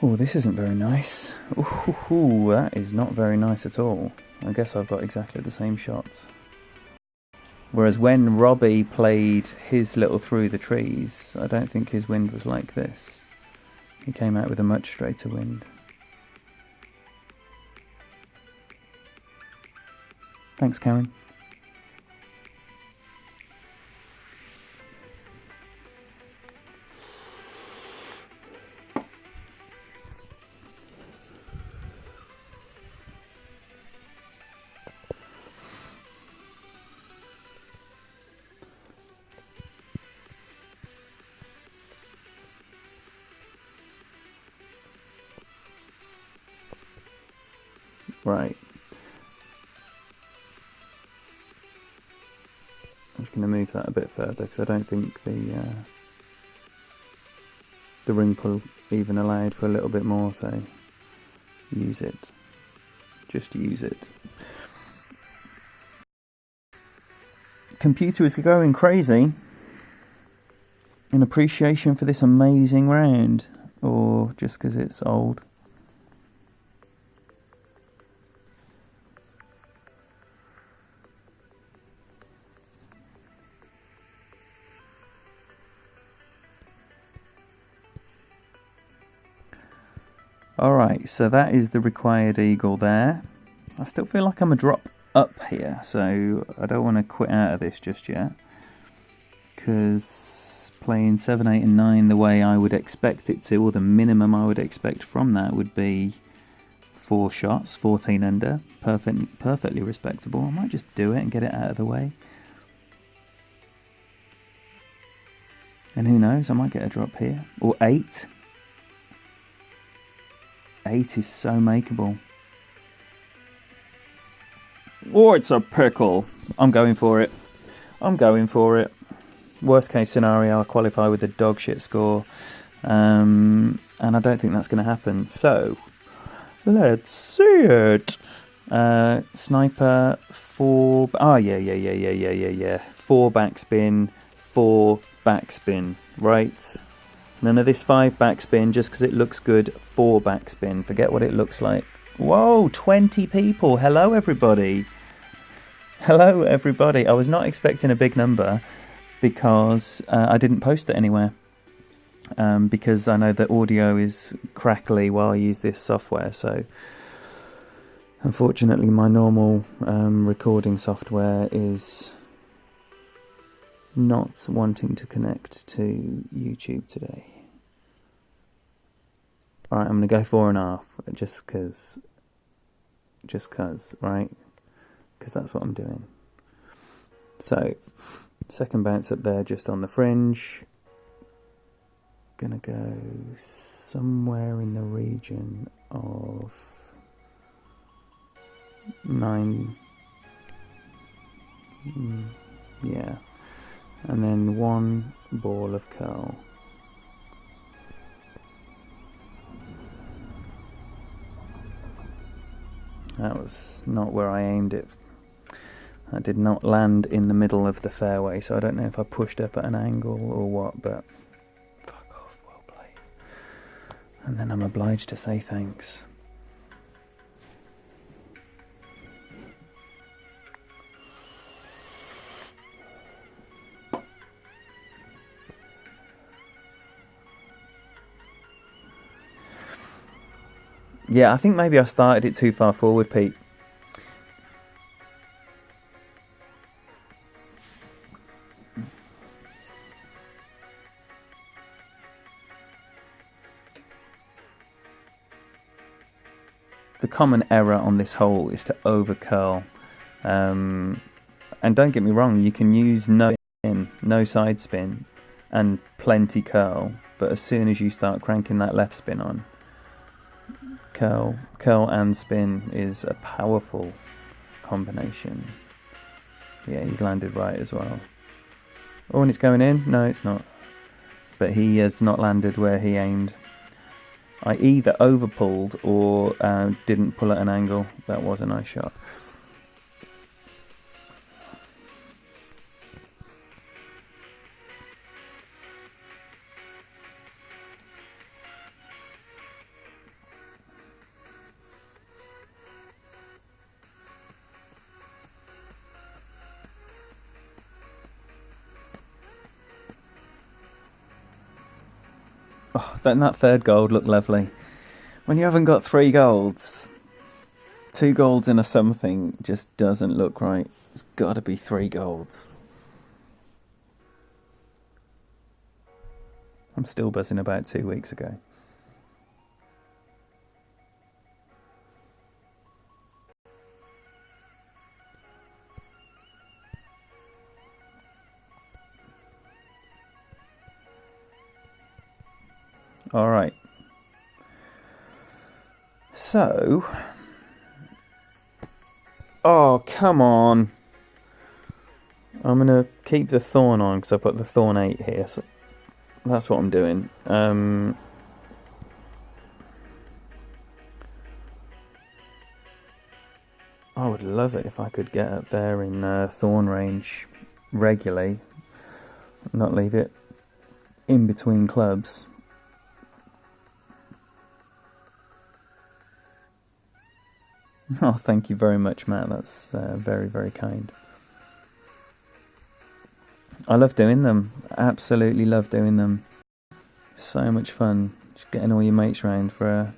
Oh, this isn't very nice. Ooh, that is not very nice at all. I guess I've got exactly the same shots. Whereas when Robbie played his little through the trees, I don't think his wind was like this. He came out with a much straighter wind. Thanks, Karen. Right. I'm just going to move that a bit further because I don't think the ring pull even allowed for a little bit more, so use it. Just use it. Computer is going crazy in appreciation for this amazing round, or just because it's old. Alright, so that is the required eagle there. I still feel like I'm a drop up here, so I don't want to quit out of this just yet. Because playing 7, 8 and 9 the way I would expect it to, or the minimum I would expect from that, would be 4 shots, 14 under. Perfectly respectable. I might just do it and get it out of the way. And who knows, I might get a drop here. Or 8. 8 is so makeable. Oh, it's a pickle. I'm going for it. I'm going for it. Worst case scenario, I qualify with a dog shit score. And I don't think that's going to happen. So, let's see it. Sniper, 4... Oh, yeah. 4 backspin, 4 backspin. Right. None of this 5 backspin just because it looks good. 4 backspin. Forget what it looks like. Whoa, 20 people. Hello, everybody. Hello, everybody. I was not expecting a big number because I didn't post it anywhere. Because I know that audio is crackly while I use this software. So, unfortunately, my normal recording software is not wanting to connect to YouTube today. Alright, I'm going to go 4.5, just cause, right? Because that's what I'm doing. So, second bounce up there just on the fringe. Gonna go somewhere in the region of 9, yeah. And then 1 ball of curl. That was not where I aimed it. I did not land in the middle of the fairway, so I don't know if I pushed up at an angle or what, but fuck off, well played. And then I'm obliged to say thanks. Yeah, I think maybe I started it too far forward, Pete. The common error on this hole is to over curl. And don't get me wrong, you can use no spin, no side spin, and plenty curl. But as soon as you start cranking that left spin on, curl and spin is a powerful combination. Yeah, he's landed right as well. Oh, and it's going in? No, it's not. But he has not landed where he aimed. I either overpulled or didn't pull at an angle. That was a nice shot. Oh, don't that third gold look lovely? When you haven't got 3 golds, 2 golds in a something just doesn't look right. It's got to be 3 golds. I'm still buzzing about 2 weeks ago. All right. So, oh, come on. I'm going to keep the thorn on because I put the thorn 8 here. So that's what I'm doing. I would love it if I could get up there in thorn range regularly. Not leave it in between clubs. Oh, thank you very much, Matt. That's very, very kind. I love doing them. Absolutely love doing them. So much fun. Just getting all your mates round for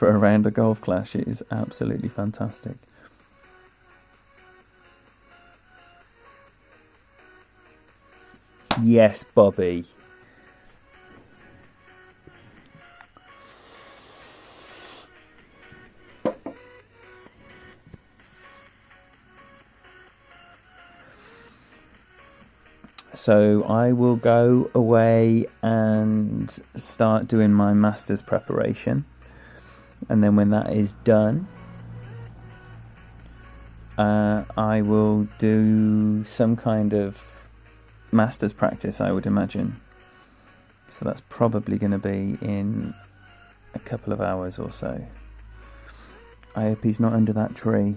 a round of golf clash. It is absolutely fantastic. Yes, Bobby. So I will go away and start doing my master's preparation. And then when that is done, I will do some kind of master's practice, I would imagine. So that's probably going to be in a couple of hours or so. I hope he's not under that tree.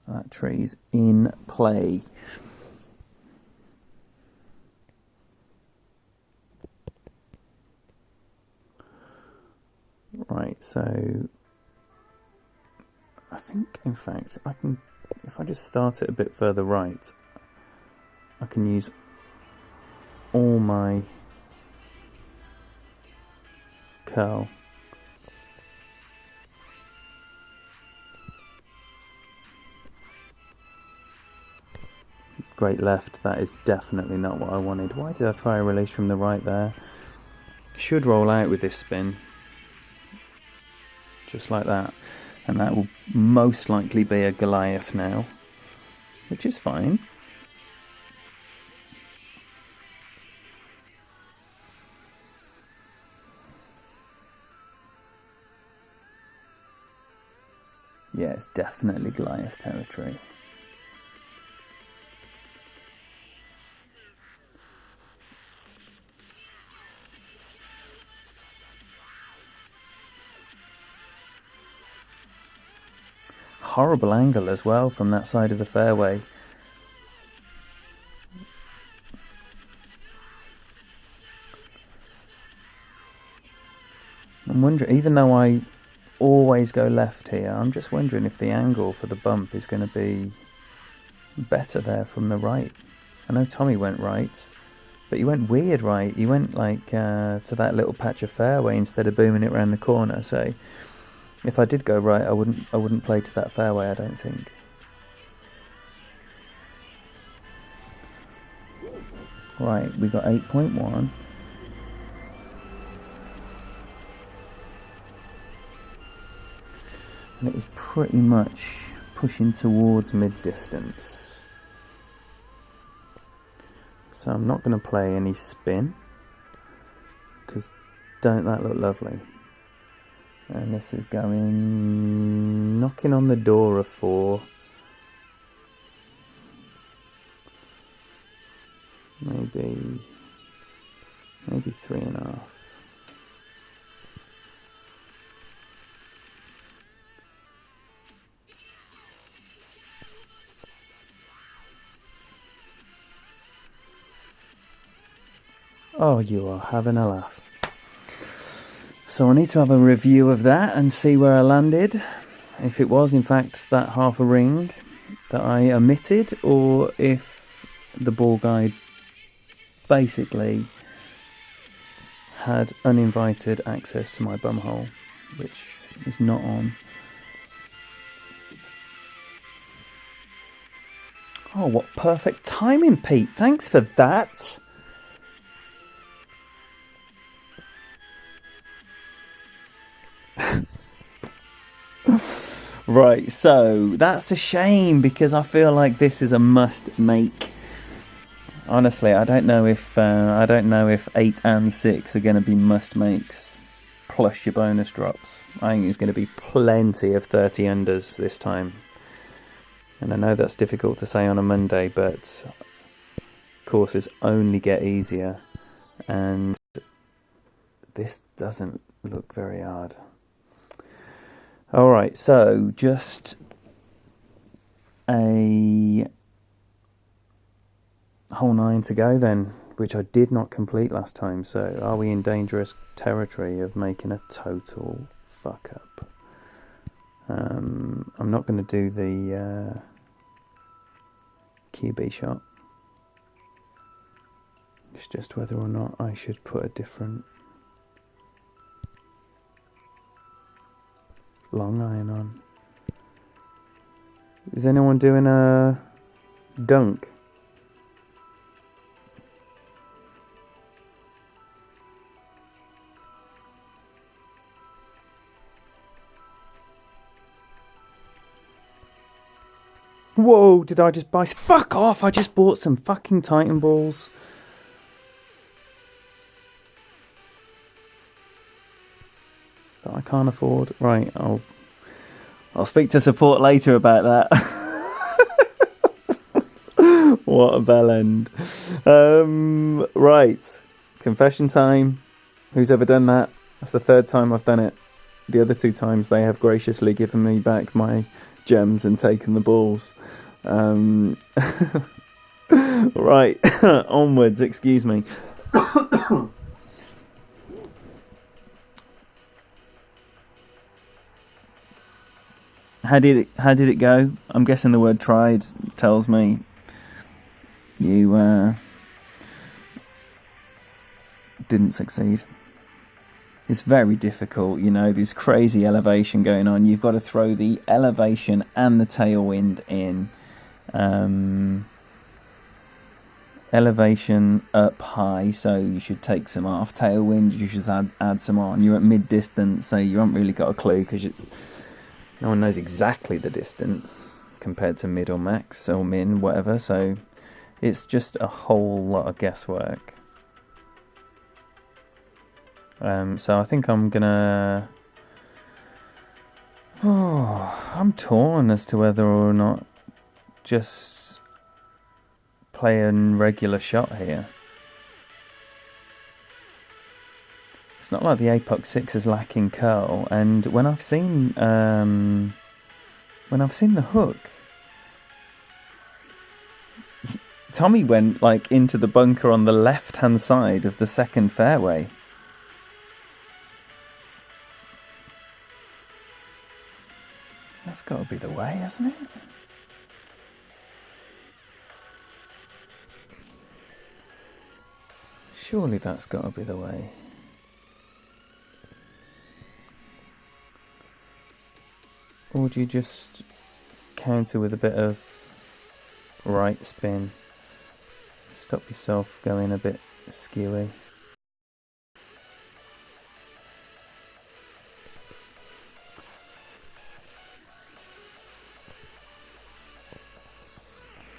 That tree's in play. so I think, in fact, I can, if I just start it a bit further right, I can use all my curl. Great left, that is definitely not what I wanted. Why did I try a release from the right there? Should roll out with this spin. Just like that. And that will most likely be a Goliath now, which is fine. Yeah, it's definitely Goliath territory. Horrible angle as well from that side of the fairway. I'm wondering, even though I always go left here, I'm just wondering if the angle for the bump is going to be better there from the right. I know Tommy went right, but he went weird right. He went like to that little patch of fairway instead of booming it around the corner. So if I did go right, I wouldn't play to that fairway, I don't think. Right, we got 8.1. And it is pretty much pushing towards mid-distance. So I'm not going to play any spin, because don't that look lovely? And this is going, knocking on the door of 4. Maybe 3.5. Oh, you are having a laugh. So I need to have a review of that and see where I landed. If it was, in fact, that half a ring that I omitted, or if the ball guide basically had uninvited access to my bumhole, which is not on. Oh, what perfect timing, Pete. Thanks for that. Right, so that's a shame, because I feel like this is a must make. Honestly, I don't know if 8 and 6 are going to be must makes plus your bonus drops. I think there's going to be plenty of 30 unders this time. And I know that's difficult to say on a Monday, but courses only get easier, and this doesn't look very hard. Alright, so just a hole 9 to go then, which I did not complete last time. So are we in dangerous territory of making a total fuck up? I'm not going to do the QB shot. It's just whether or not I should put a different long iron on. Is anyone doing a dunk? Whoa, did I just buy... Fuck off, I just bought some fucking Titan balls. That I can't afford. Right, I'll speak to support later about that. What a bell end. Right, confession time. Who's ever done that? That's the 3rd time I've done it. The other 2 times they have graciously given me back my gems and taken the balls. Right, onwards, excuse me. How did it go? I'm guessing the word tried tells me you didn't succeed. It's very difficult, you know, there's crazy elevation going on. You've got to throw the elevation and the tailwind in. Elevation up high, so you should take some off. Tailwind, you should add some on. You're at mid-distance, so you haven't really got a clue because no one knows exactly the distance compared to mid or max or min, whatever. So it's just a whole lot of guesswork. So I think I'm gonna... I'm torn as to whether or not just play a regular shot here. It's not like the Apex 6 is lacking curl, and when I've seen the hook, Tommy went like into the bunker on the left-hand side of the second fairway. That's got to be the way, hasn't it? Surely that's got to be the way. Or do you just counter with a bit of right spin? Stop yourself going a bit skewy.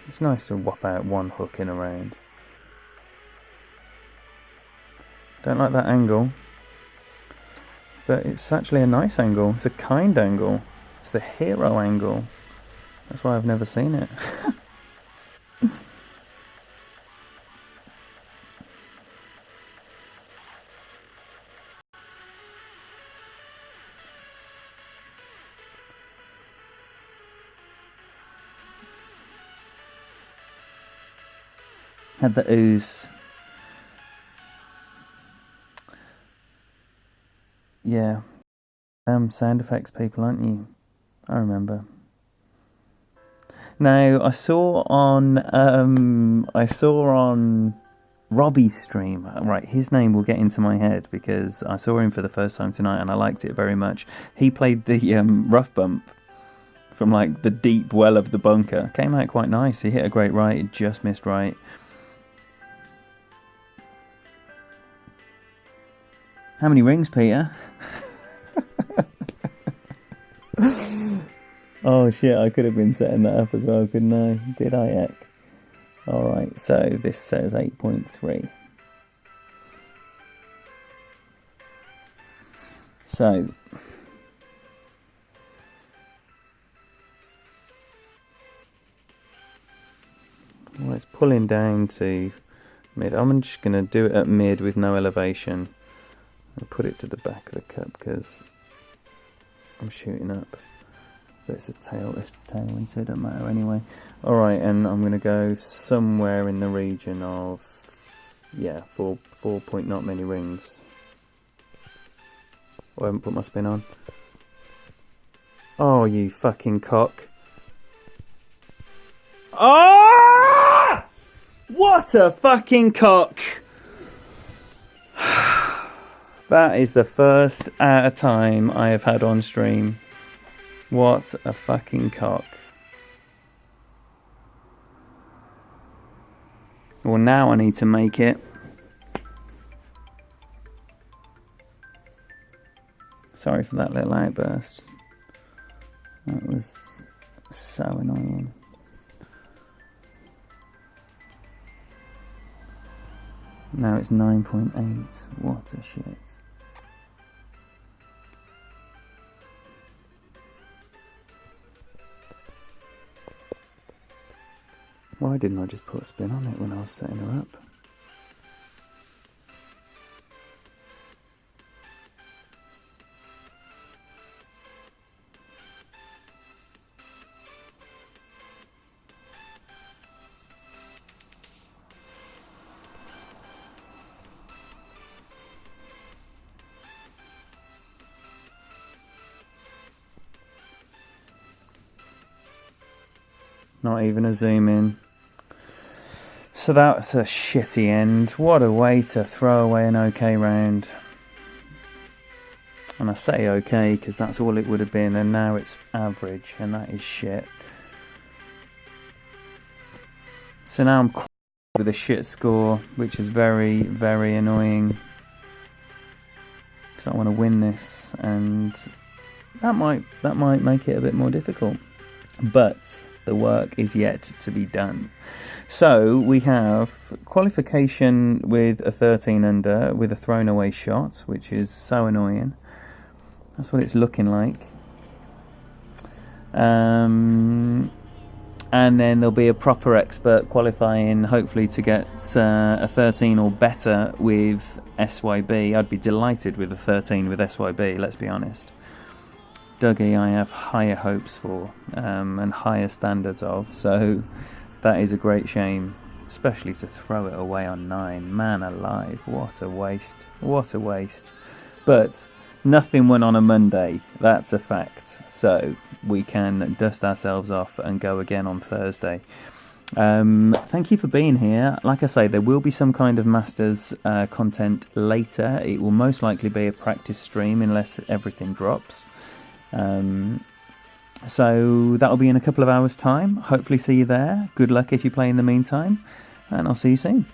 It's nice to whop out one hook in a round. Don't like that angle, but it's actually a nice angle. It's a kind angle. It's the hero angle. That's why I've never seen it. Had the ooze. Yeah. Sound effects people, aren't you? I remember. Now, I saw on Robbie's stream, right, his name will get into my head because I saw him for the first time tonight and I liked it very much. He played the rough bump from like the deep well of the bunker. Came out quite nice. He hit a great right, it just missed right. How many rings, Peter? Oh shit, I could have been setting that up as well, couldn't I? Did I, heck? Alright, so this says 8.3. So, well, it's pulling down to mid. I'm just going to do it at mid with no elevation. I'll put it to the back of the cup because I'm shooting up. But it's tailwind, so it doesn't matter anyway. Alright, and I'm going to go somewhere in the region of, yeah, 4 point not many rings. Oh, I haven't put my spin on. Oh, you fucking cock. Oh! What a fucking cock! That is the first at a time I have had on stream. What a fucking cock. Well, now I need to make it. Sorry for that little outburst. That was so annoying. Now it's 9.8. What a shit. Why didn't I just put a spin on it when I was setting her up? Not even a zoom in. So that's a shitty end. What a way to throw away an okay round. And I say okay because that's all it would have been, and now it's average, and that is shit. So now I'm with a shit score, which is very, very annoying. Because I want to win this, and that might make it a bit more difficult. But the work is yet to be done. So we have qualification with a 13 under with a thrown away shot, which is so annoying. That's what it's looking like. And then there'll be a proper expert qualifying, hopefully to get a 13 or better with SYB. I'd be delighted with a 13 with SYB, let's be honest. Dougie I have higher hopes for and higher standards of, so that is a great shame, especially to throw it away on 9. Man alive, what a waste, what a waste. But nothing went on a Monday, that's a fact, so we can dust ourselves off and go again on Thursday. Thank you for being here. Like I say, there will be some kind of Masters content later. It will most likely be a practice stream unless everything drops. So that'll be in a couple of hours time. Hopefully see you there. Good luck if you play in the meantime, and I'll see you soon.